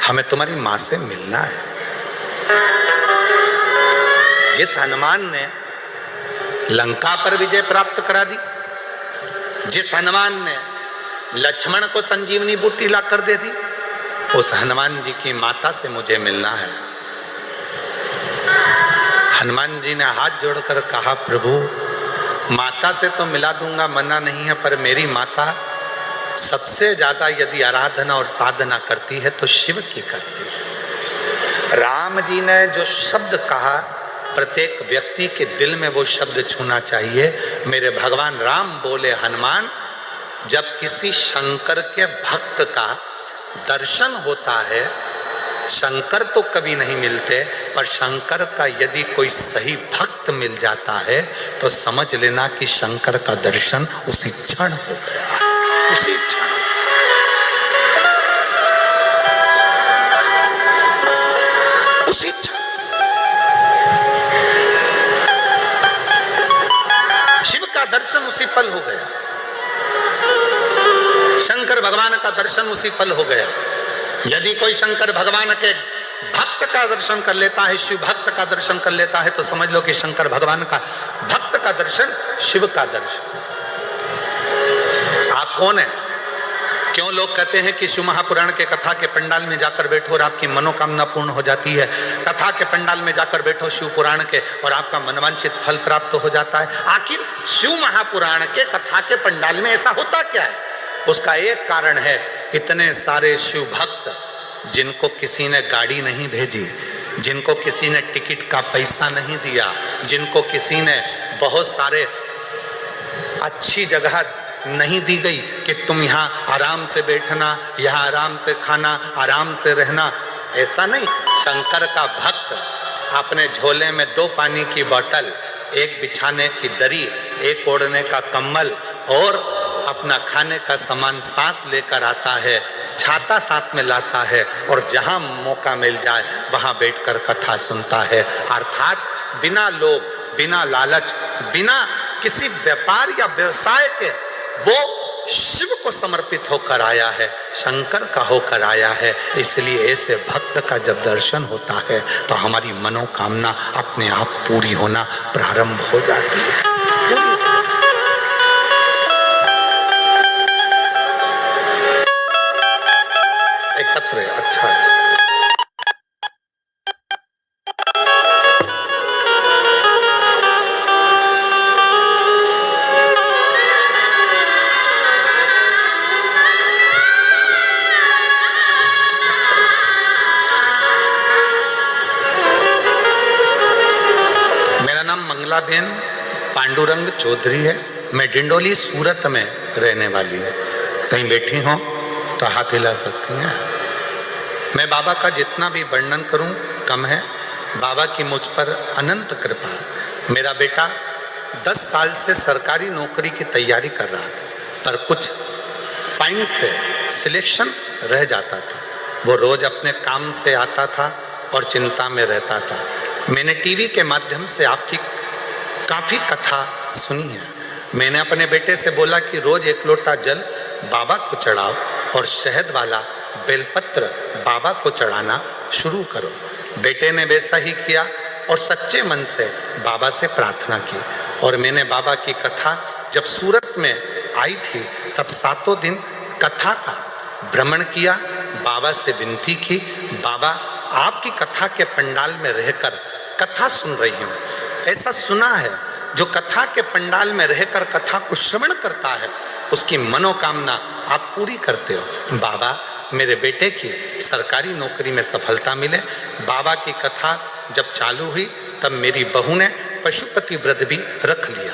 हमें तुम्हारी मां से मिलना है। जिस हनुमान ने लंका पर विजय प्राप्त करा दी, जिस हनुमान ने लक्ष्मण को संजीवनी बूटी ला कर दे दी, उस हनुमान जी की माता से मुझे मिलना है। हनुमान जी ने हाथ जोड़कर कहा प्रभु माता से तो मिला दूंगा, मना नहीं है, पर मेरी माता सबसे ज्यादा यदि आराधना और साधना करती है तो शिव की करती है। राम जी ने जो शब्द कहा प्रत्येक व्यक्ति के दिल में वो शब्द छूना चाहिए। मेरे भगवान राम बोले, हनुमान जब किसी शंकर के भक्त का दर्शन होता है, शंकर तो कभी नहीं मिलते, पर शंकर का यदि कोई सही भक्त मिल जाता है तो समझ लेना कि शंकर का दर्शन उसी क्षण हो गया, उसी क्षण। उसी क्षण शिव का दर्शन उसी पल हो गया, शंकर भगवान का दर्शन उसी पल हो गया। यदि कोई शंकर भगवान के भक्त का दर्शन कर लेता है, शिव भक्त का दर्शन कर लेता है, तो समझ लो कि शंकर भगवान का भक्त का दर्शन, शिव का दर्शन। आप कौन है? क्यों लोग कहते हैं कि शिव महापुराण के कथा के पंडाल में जाकर बैठो और आपकी मनोकामना पूर्ण हो जाती है, कथा के पंडाल में जाकर बैठो शिव पुराण के और आपका मनवांछित फल प्राप्त हो जाता है। आखिर शिव महापुराण के कथा के पंडाल में ऐसा होता क्या है? उसका एक कारण है, इतने सारे शिव भक्त जिनको किसी ने गाड़ी नहीं भेजी, जिनको किसी ने टिकट का पैसा नहीं दिया, जिनको किसी ने बहुत सारे अच्छी जगह नहीं दी गई कि तुम यहाँ आराम से बैठना, यहाँ आराम से खाना, आराम से रहना, ऐसा नहीं। शंकर का भक्त अपने झोले में 2 पानी की बोतल, एक बिछाने की दरी, एक ओढ़ने का कंबल और अपना खाने का सामान साथ लेकर आता है, छाता साथ में लाता है और जहां मौका मिल जाए वहां बैठकर कथा सुनता है। अर्थात बिना लोभ, बिना लालच, बिना किसी व्यापार या व्यवसाय के वो शिव को समर्पित होकर आया है, शंकर का होकर आया है। इसलिए ऐसे भक्त का जब दर्शन होता है तो हमारी मनोकामना अपने आप पूरी होना प्रारंभ हो जाती है। एकत्र है, अच्छा है। बेन पांडुरंग चौधरी है। मैं डिंडोली सूरत में रहने वाली हूँ। कहीं बैठी हो तो हाथ हिला सकती हैं। मैं बाबा का जितना भी वर्णन करूं कम है। बाबा की मुझ पर अनंत कृपा है। मेरा बेटा 10 साल से सरकारी नौकरी की तैयारी कर रहा था, पर कुछ पॉइंट से सिलेक्शन रह जाता था। वो रोज अपने काम से आता था और चिंता में रहता था। मैंने टीवी के माध्यम से आपकी काफ़ी कथा सुनी है। मैंने अपने बेटे से बोला कि रोज 1 लोटा जल बाबा को चढ़ाओ और शहद वाला बेलपत्र बाबा को चढ़ाना शुरू करो। बेटे ने वैसा ही किया और सच्चे मन से बाबा से प्रार्थना की। और मैंने बाबा की कथा जब सूरत में आई थी तब 7 दिन कथा का भ्रमण किया, बाबा से विनती की, बाबा आपकी कथा के पंडाल में रहकर कथा सुन रही हूँ। ऐसा सुना है जो कथा के पंडाल में रहकर कथा को श्रवण करता है उसकी मनोकामना आप पूरी करते हो। बाबा मेरे बेटे की सरकारी नौकरी में सफलता मिले। बाबा की कथा जब चालू हुई तब मेरी बहू ने पशुपति व्रत भी रख लिया।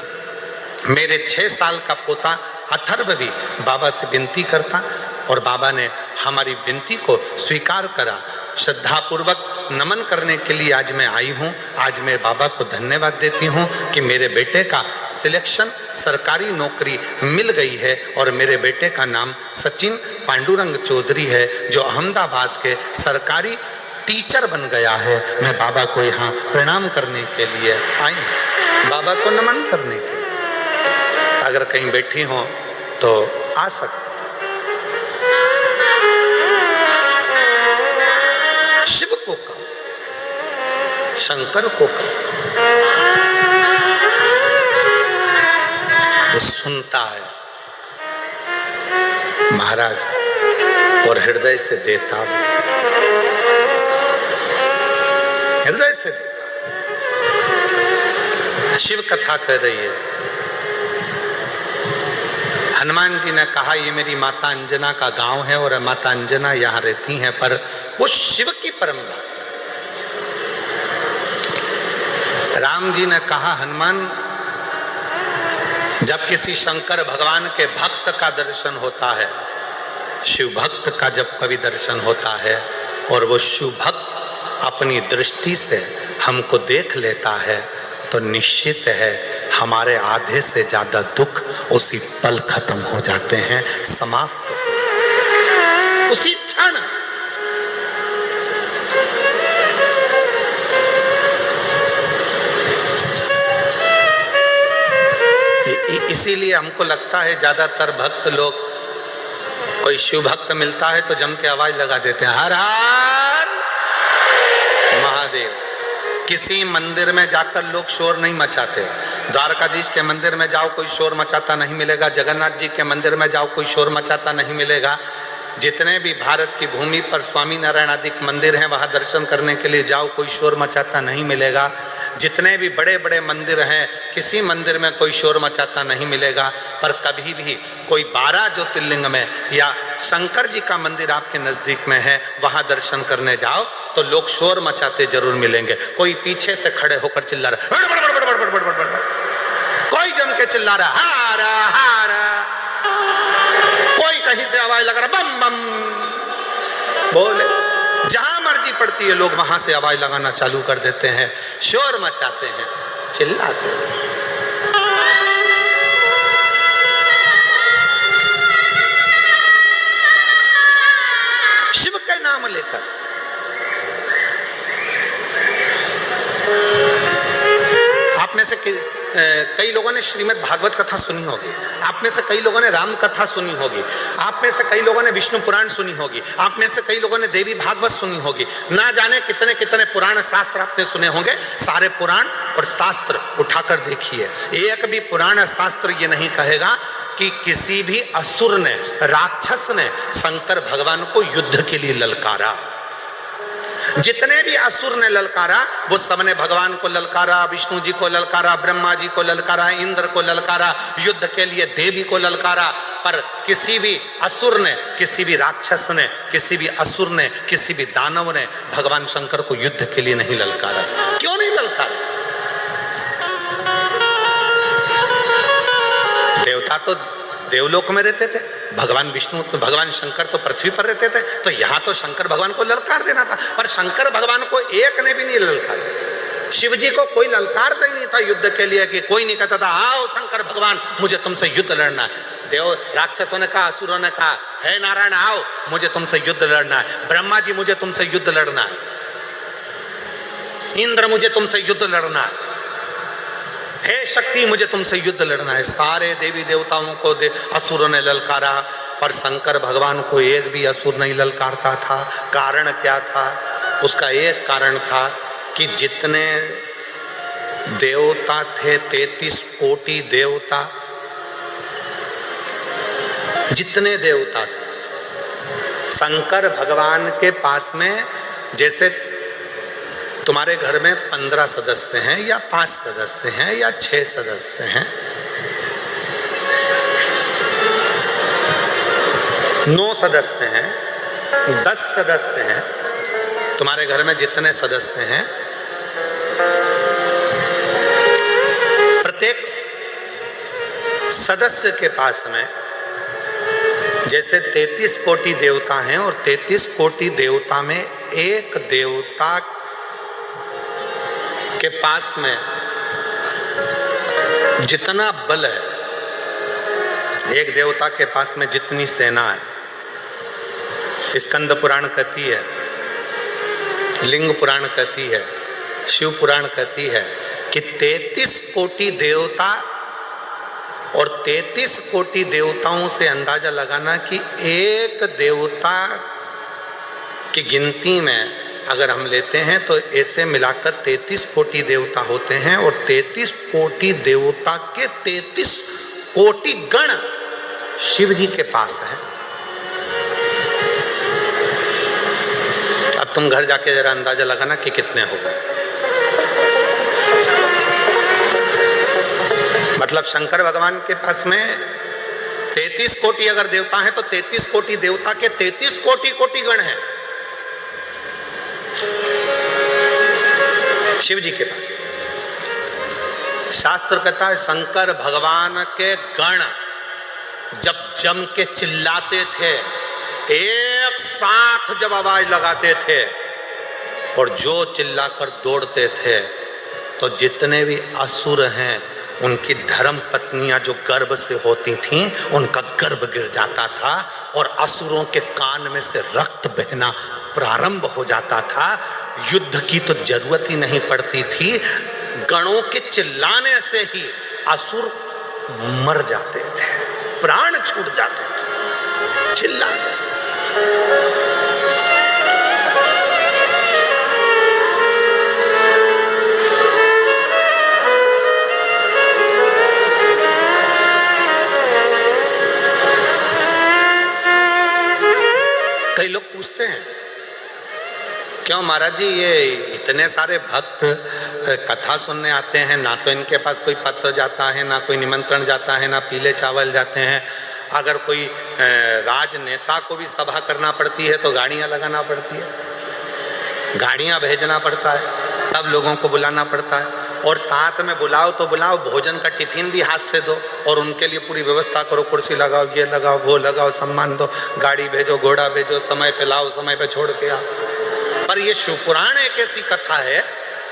मेरे 6 साल का पोता अथर्व भी बाबा से विनती करता और बाबा ने हमारी विनती को स्वीकार करा। श्रद्धापूर्वक नमन करने के लिए आज मैं आई हूँ। आज मैं बाबा को धन्यवाद देती हूँ कि मेरे बेटे का सिलेक्शन सरकारी नौकरी मिल गई है और मेरे बेटे का नाम सचिन पांडुरंग चौधरी है जो अहमदाबाद के सरकारी टीचर बन गया है। मैं बाबा को यहाँ प्रणाम करने के लिए आई हूँ, बाबा को नमन करने के लिए। अगर कहीं बैठी हो तो आ सकते। शिव को कहो, शंकर को कहो, वो सुनता है महाराज और हृदय से देता भी, हृदय से देता। शिव कथा कर रही है। हनुमान जी ने कहा ये मेरी माता अंजना का गांव है और माता अंजना यहाँ रहती हैं, पर वो शिव की परंपरा। राम जी ने कहा हनुमान जब किसी शंकर भगवान के भक्त का दर्शन होता है, शिव भक्त का जब कभी दर्शन होता है और वो शिव भक्त अपनी दृष्टि से हमको देख लेता है तो निश्चित है हमारे आधे से ज्यादा दुख उसी पल खत्म हो जाते हैं, समाप्त उसी क्षण। इसीलिए हमको लगता है ज्यादातर भक्त लोग, कोई शिव भक्त मिलता है तो जम के आवाज लगा देते हैं हर हर महादेव। किसी मंदिर में जाकर लोग शोर नहीं मचाते। द्वारकाधीश के मंदिर में जाओ कोई शोर मचाता नहीं मिलेगा, जगन्नाथ जी के मंदिर में जाओ कोई शोर मचाता नहीं मिलेगा। जितने भी भारत की भूमि पर स्वामी नारायण आदि मंदिर हैं वहाँ दर्शन करने के लिए जाओ कोई शोर मचाता नहीं मिलेगा। जितने भी बड़े बड़े मंदिर हैं किसी मंदिर में कोई शोर मचाता नहीं मिलेगा। पर कभी भी कोई 12 ज्योतिर्लिंग में या शंकर जी का मंदिर आपके नज़दीक में है वहाँ दर्शन करने जाओ तो लोग शोर मचाते जरूर मिलेंगे। कोई पीछे से खड़े होकर चिल्ला रहा, कोई जम के चिल्ला रहा हारा हारा, कोई कहीं से आवाज लगा रहा बम बम बोले। जहां मर्जी पड़ती है लोग वहां से आवाज लगाना चालू कर देते हैं, शोर मचाते हैं, चिल्लाते हैं। से कई लोगों ने श्रीमद् भागवत कथा सुनी होगी, आप में से कई लोगों ने राम कथा सुनी होगी, आप में से कई लोगों ने विष्णु पुराण सुनी होगी, आप में से कई लोगों ने देवी भागवत सुनी होगी, ना जाने कितने कितने पुराण शास्त्र आपने सुने होंगे। सारे पुराण और शास्त्र उठाकर देखिए, एक भी पुराण शास्त्र ये नहीं कहेगा कि किसी भी असुर ने, राक्षस ने शंकर भगवान को युद्ध के लिए ललकारा। जितने भी असुर ने ललकारा वो सबने भगवान को ललकारा, विष्णु जी को ललकारा, ब्रह्मा जी को ललकारा, इंद्र को ललकारा, युद्ध के लिए देवी को ललकारा। पर किसी भी असुर ने, किसी भी राक्षस ने, किसी भी असुर ने, किसी भी दानव ने भगवान शंकर को युद्ध के लिए नहीं ललकारा। क्यों नहीं ललकारा? देवता तो देवलोक में रहते थे, भगवान विष्णु तो भगवान शंकर तो पृथ्वी पर रहते थे, तो यहाँ तो शंकर भगवान को ललकार देना था। पर शंकर भगवान को एक ने भी नहीं ललकारा। शिव जी को कोई ललकारता ही नहीं था युद्ध के लिए, कि कोई नहीं कहता था आओ शंकर भगवान मुझे तुमसे युद्ध लड़ना है। देव राक्षसों ने कहा, असुरों ने कहा, हे नारायण आओ मुझे तुमसे युद्ध लड़ना है, ब्रह्मा जी मुझे तुमसे युद्ध लड़ना है, इंद्र मुझे तुमसे युद्ध लड़ना है, हे शक्ति मुझे तुमसे युद्ध लड़ना है। सारे देवी देवताओं को असुरों ने ललकारा, पर शंकर भगवान को एक भी असुर नहीं ललकारता था। कारण क्या था? उसका एक कारण था कि जितने देवता थे, 33 कोटि देवता, जितने देवता थे, शंकर भगवान के पास में जैसे तुम्हारे घर में 15 सदस्य हैं या 5 सदस्य हैं या 6 सदस्य हैं, 9 सदस्य हैं, 10 सदस्य हैं, तुम्हारे घर में जितने सदस्य हैं, प्रत्येक सदस्य के पास में जैसे 33 कोटि देवता हैं और 33 कोटि देवता में एक देवता के पास में जितना बल है, एक देवता के पास में जितनी सेना है, स्कंद पुराण कहती है, लिंग पुराण कहती है, शिव पुराण कहती है कि 33 कोटि देवता और 33 कोटि देवताओं से अंदाजा लगाना कि एक देवता की गिनती में अगर हम लेते हैं तो ऐसे मिलाकर 33 कोटि देवता होते हैं और 33 कोटि देवता के 33 कोटि गण शिव जी के पास है। अब तुम घर जाके जरा अंदाजा लगाना कि कितने हो गए। मतलब शंकर भगवान के पास में 33 कोटि अगर देवता हैं तो 33 कोटि देवता के 33 कोटि कोटि गण हैं शिव जी के पास। शास्त्र कहता है शंकर भगवान के गण जब जम के चिल्लाते थे, एक साथ जब आवाज लगाते थे और जो चिल्लाकर दौड़ते थे, तो जितने भी असुर हैं उनकी धर्म पत्नियां जो गर्भ से होती थीं उनका गर्भ गिर जाता था और असुरों के कान में से रक्त बहना प्रारंभ हो जाता था। युद्ध की तो जरूरत ही नहीं पड़ती थी, गणों के चिल्लाने से ही असुर मर जाते थे, प्राण छूट जाते थे चिल्लाने से। कई लोग पूछते हैं क्यों महाराज जी ये इतने सारे भक्त कथा सुनने आते हैं, ना तो इनके पास कोई पत्र जाता है, ना कोई निमंत्रण जाता है, ना पीले चावल जाते हैं। अगर कोई राजनेता को भी सभा करना पड़ती है तो गाड़ियां लगाना पड़ती है, गाड़ियां भेजना पड़ता है, तब लोगों को बुलाना पड़ता है। और साथ में बुलाओ तो बुलाओ, भोजन का टिफिन भी हाथ से दो और उनके लिए पूरी व्यवस्था करो, कुर्सी लगाओ, ये लगाओ, वो लगाओ, सम्मान दो, गाड़ी भेजो, घोड़ा भेजो, समय पे लाओ, समय पे छोड़ के आओ। पर ये शिव पुराण एक ऐसी कथा है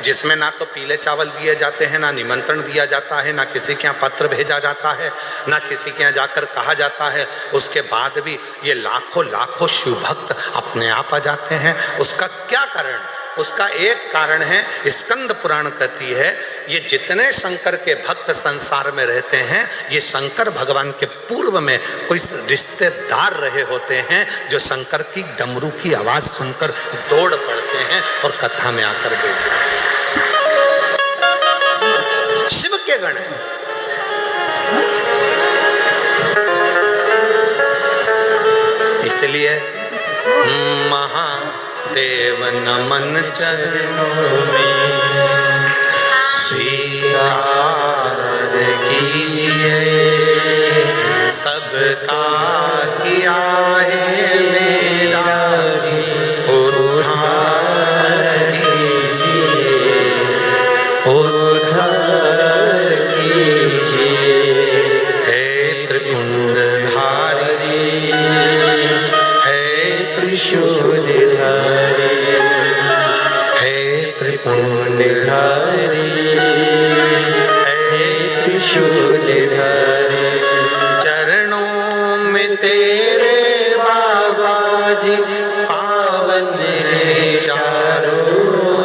जिसमें ना तो पीले चावल दिए जाते हैं, ना निमंत्रण दिया जाता है, ना किसी के यहाँ पत्र भेजा जाता है, ना किसी के यहाँ जाकर कहा जाता है। उसके बाद भी ये लाखों लाखों शिव भक्त अपने आप आ जाते हैं। उसका क्या कारण? उसका एक कारण है, स्कंद पुराण कहती है ये जितने शंकर के भक्त संसार में रहते हैं, ये शंकर भगवान के पूर्व में कोई रिश्तेदार रहे होते हैं जो शंकर की डमरू की आवाज सुनकर दौड़ पड़ते हैं और कथा में आकर बैठ जाते हैं। शिव के गण हैं। इसलिए महादेव नमन चरणों में स्वीकार कीजिए, सबका किया है मेरा उद्धार कीजिए, उद्धार कीजिए। हे त्रिपुंडधारी, हे त्रिशूलधारी, हे त्रिपुंडधारी, त्रिशूलधारी, चरणों में तेरे बाबा जी पावन है चारों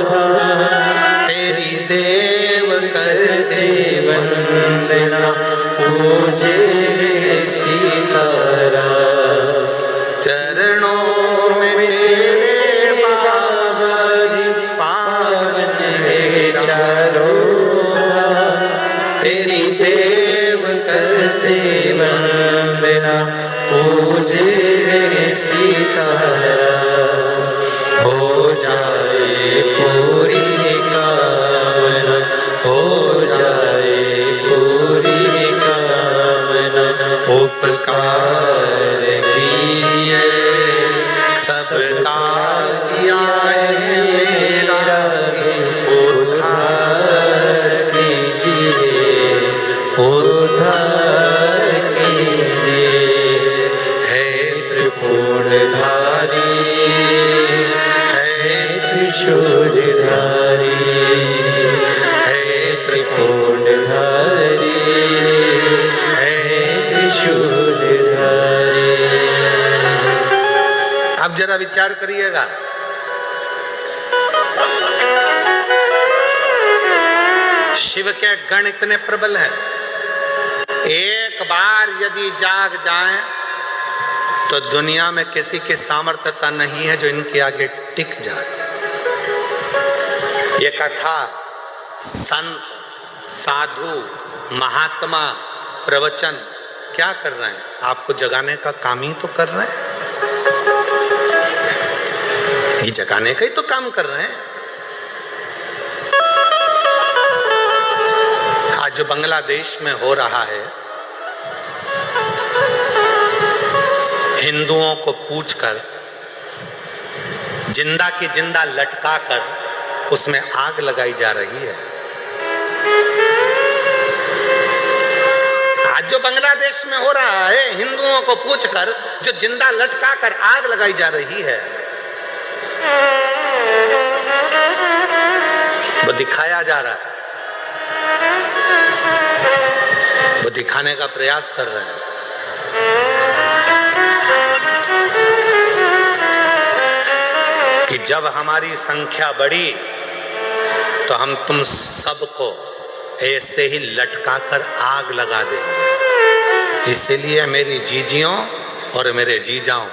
धाम, तेरी देव करते वंदना पूजे सीतारा। चरणों में तेरे बाबा जी पावन है चारों, तेरी देव करते वंदना पूजे सीतारा। हो जाए पूरी कामना, हो जाए पूरी कामना, उपकार कीजिए, सबका किया है मेरा उद्धार कीजिए, उद्धार कीजिए। हे त्रिपुंडधारी, हे त्रिशूलधारी, हे त्रिपुंडधारी, हे त्रिशूलधारी। अब जरा विचार करिएगा, शिव के गण इतने प्रबल हैं, एक बार यदि जाग जाएं तो दुनिया में किसी की सामर्थ्यता नहीं है जो इनके आगे टिक जाए। ये कथा संत, साधु, महात्मा, प्रवचन क्या कर रहे हैं? आपको जगाने का काम ही तो कर रहे हैं, ये जगाने का ही तो काम कर रहे हैं। आज जो बांग्लादेश में हो रहा है, हिंदुओं को पूछकर जिंदा की जिंदा लटकाकर उसमें आग लगाई जा रही है। आज जो बांग्लादेश में हो रहा है, हिंदुओं को पूछकर जो जिंदा लटकाकर आग लगाई जा रही है, वो दिखाया जा रहा है, वो दिखाने का प्रयास कर रहे हैं। कि जब हमारी संख्या बढ़ी तो हम तुम सबको ऐसे ही लटकाकर आग लगा देंगे। इसलिए मेरी जीजियों और मेरे जीजाओं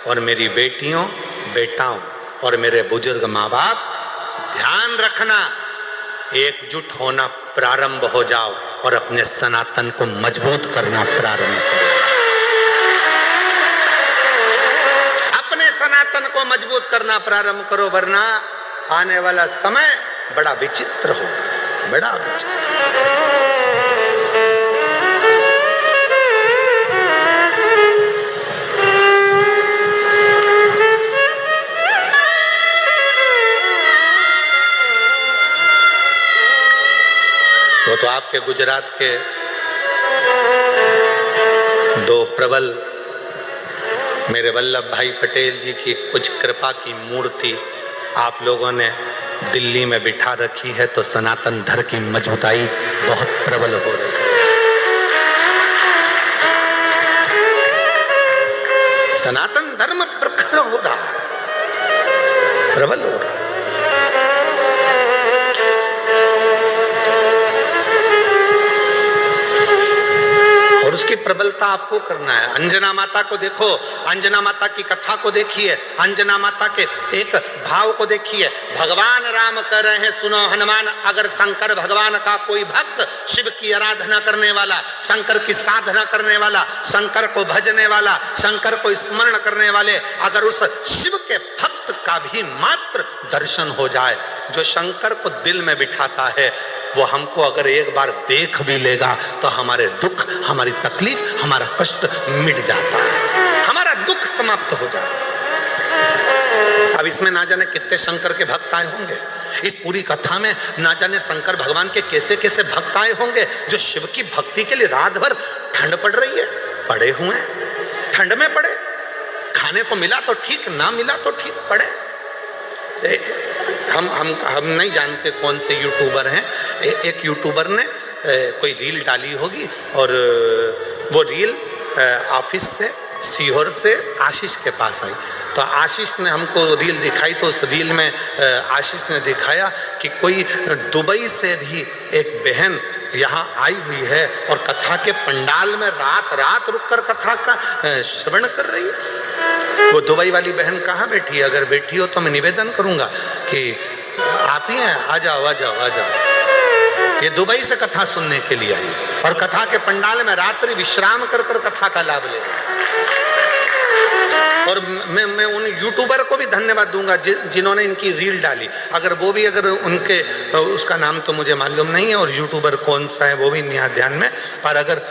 और मेरी बेटियों, बेटाओं और मेरे बुजुर्ग माँ बाप, ध्यान रखना, एकजुट होना प्रारंभ हो जाओ और अपने सनातन को मजबूत करना प्रारंभ करो। अपने सनातन को मजबूत करना प्रारंभ करो, वरना आने वाला समय बड़ा विचित्र होगा, बड़ा विचित्र। तो आपके गुजरात के दो प्रबल मेरे वल्लभ भाई पटेल जी की कुछ कृपा की मूर्ति आप लोगों ने दिल्ली में बिठा रखी है, तो सनातन धर्म की मजबूताई बहुत प्रबल हो रही है। सनातन धर्म प्रखर हो रहा है, प्रबल हो रहा है। प्रबलता आपको करना है। अंजना माता को देखो, अंजना माता की कथा को देखिए, अंजना माता के एक भाव को देखिए। भगवान राम कह रहे हैं, सुनो हनुमान, अगर शंकर भगवान का कोई भक्त, शिव की आराधना करने वाला, शंकर की साधना करने वाला, शंकर को भजने वाला, शंकर को स्मरण करने वाले, अगर उस शिव के भक्त का भी मात्र दर्शन हो जाए, जो शंकर को दिल में बिठाता है, वो हमको अगर एक बार देख भी लेगा तो हमारे दुख, हमारी तकलीफ, हमारा कष्ट मिट जाता है, हमारा दुख समाप्त हो जाता है। अब इसमें ना जाने कितने शंकर के भक्त आए होंगे, इस पूरी कथा में ना जाने शंकर भगवान के कैसे कैसे भक्त आए होंगे, जो शिव की भक्ति के लिए रात भर, ठंड पड़ रही है, पड़े हुए हैं, ठंड में पड़े, खाने को मिला तो ठीक, ना मिला तो ठीक, पड़े। हम नहीं जानते कौन से यूट्यूबर हैं, एक यूट्यूबर ने कोई रील डाली होगी, और वो रील ऑफिस से, सीहोर से आशीष के पास आई, तो आशीष ने हमको रील दिखाई, तो उस रील में आशीष ने दिखाया कि कोई दुबई से भी एक बहन यहाँ आई हुई है और कथा के पंडाल में रात रात रुककर कथा का श्रवण कर रही है। वो दुबई वाली बहन कहाँ बैठी है? अगर बैठी हो तो मैं निवेदन करूंगा कि आप ही हैं, आ जाओ आ जाओ आ जाओ। ये दुबई से कथा सुनने के लिए आई और कथा के पंडाल में रात्रि विश्राम कर कर कथा का लाभ ले। और मैं उन यूट्यूबर को भी धन्यवाद दूंगा जिन्होंने इनकी रील डाली। अगर वो भी, अगर उनके, उसका नाम तो मुझे मालूम नहीं है और यूट्यूबर कौन सा है वो भी नहीं ध्यान में, पर अगर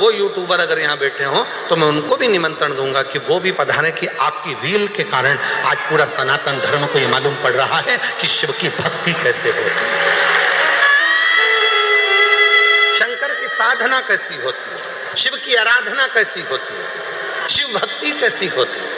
वो यूट्यूबर अगर यहाँ बैठे हों तो मैं उनको भी निमंत्रण दूंगा कि वो भी पधारें, कि आपकी रील के कारण आज पूरा सनातन धर्म को ये मालूम पड़ रहा है कि शिव की भक्ति कैसे होती है, शंकर की साधना कैसी होती है, शिव की आराधना कैसी होती है, शिव भक्ति कैसी होती है।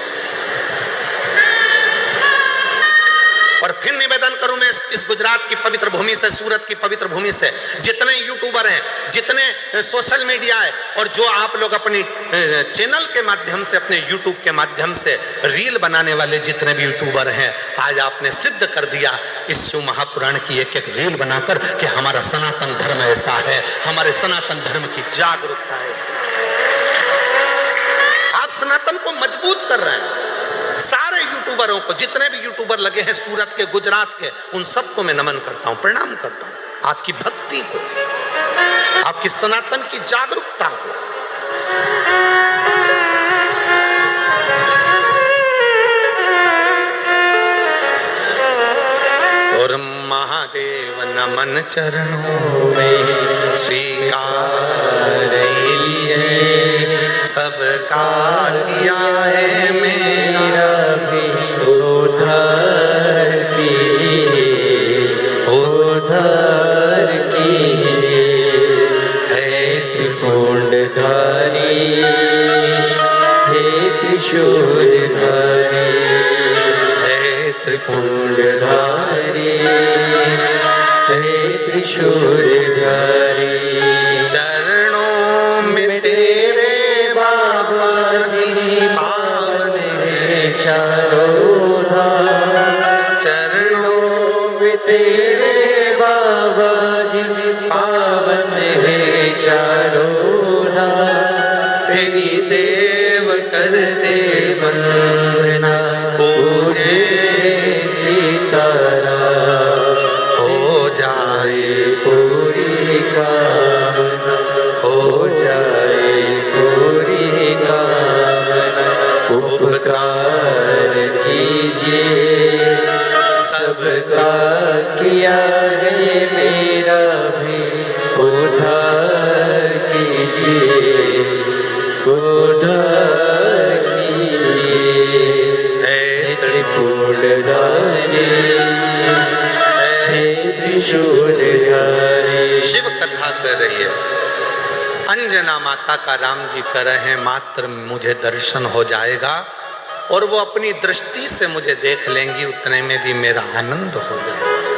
और फिर निवेदन करूं मैं इस गुजरात की पवित्र भूमि से, सूरत की पवित्र भूमि से, जितने यूट्यूबर हैं, जितने सोशल मीडिया है, और जो आप लोग अपनी चैनल के माध्यम से, अपने यूट्यूब के माध्यम से रील बनाने वाले जितने भी यूट्यूबर हैं, आज आपने सिद्ध कर दिया इस शिव महापुराण की एक एक रील बनाकर कि हमारा सनातन धर्म ऐसा है, हमारे सनातन धर्म की जागरूकता ऐसी। आप सनातन को मजबूत कर रहे हैं। सारे यूट्यूबरों को, जितने भी यूट्यूबर लगे हैं सूरत के, गुजरात के, उन सबको मैं नमन करता हूं, प्रणाम करता हूं। आपकी भक्ति को, आपकी सनातन की जागरूकता को। और महादेव नमन चरणों में स्वीकार लीजिए, सबका किया है मेरा भी उद्धार कीजिए, उद्धार कीजिए। है त्रिपुंडधारी, हे त्रिशूलधारी, हे त्रिपुंडधारी, हे त्रिशूलधारी। चरणों में तेरे बाबा जी पावन है चारों धाम, चरणों में तेरे बाबा जी पावन है चारों धाम। तेरी देव करते वंदना, पूजे सीताराम, हो जाए पूरी कामना, हो जाए पूरी कामना। उपकार कीजिए, सबका किया है मेरा भी उद्धार कीजिए, उद्धार कीजिए। हे त्रिशूलधारी, हे त्रिशूलधारी। शिव कथा कर रही है, अंजना माता का राम जी कर रहे हैं, मात्र मुझे दर्शन हो जाएगा और वो अपनी दृष्टि से मुझे देख लेंगी, उतने में भी मेरा आनंद हो जाएगा।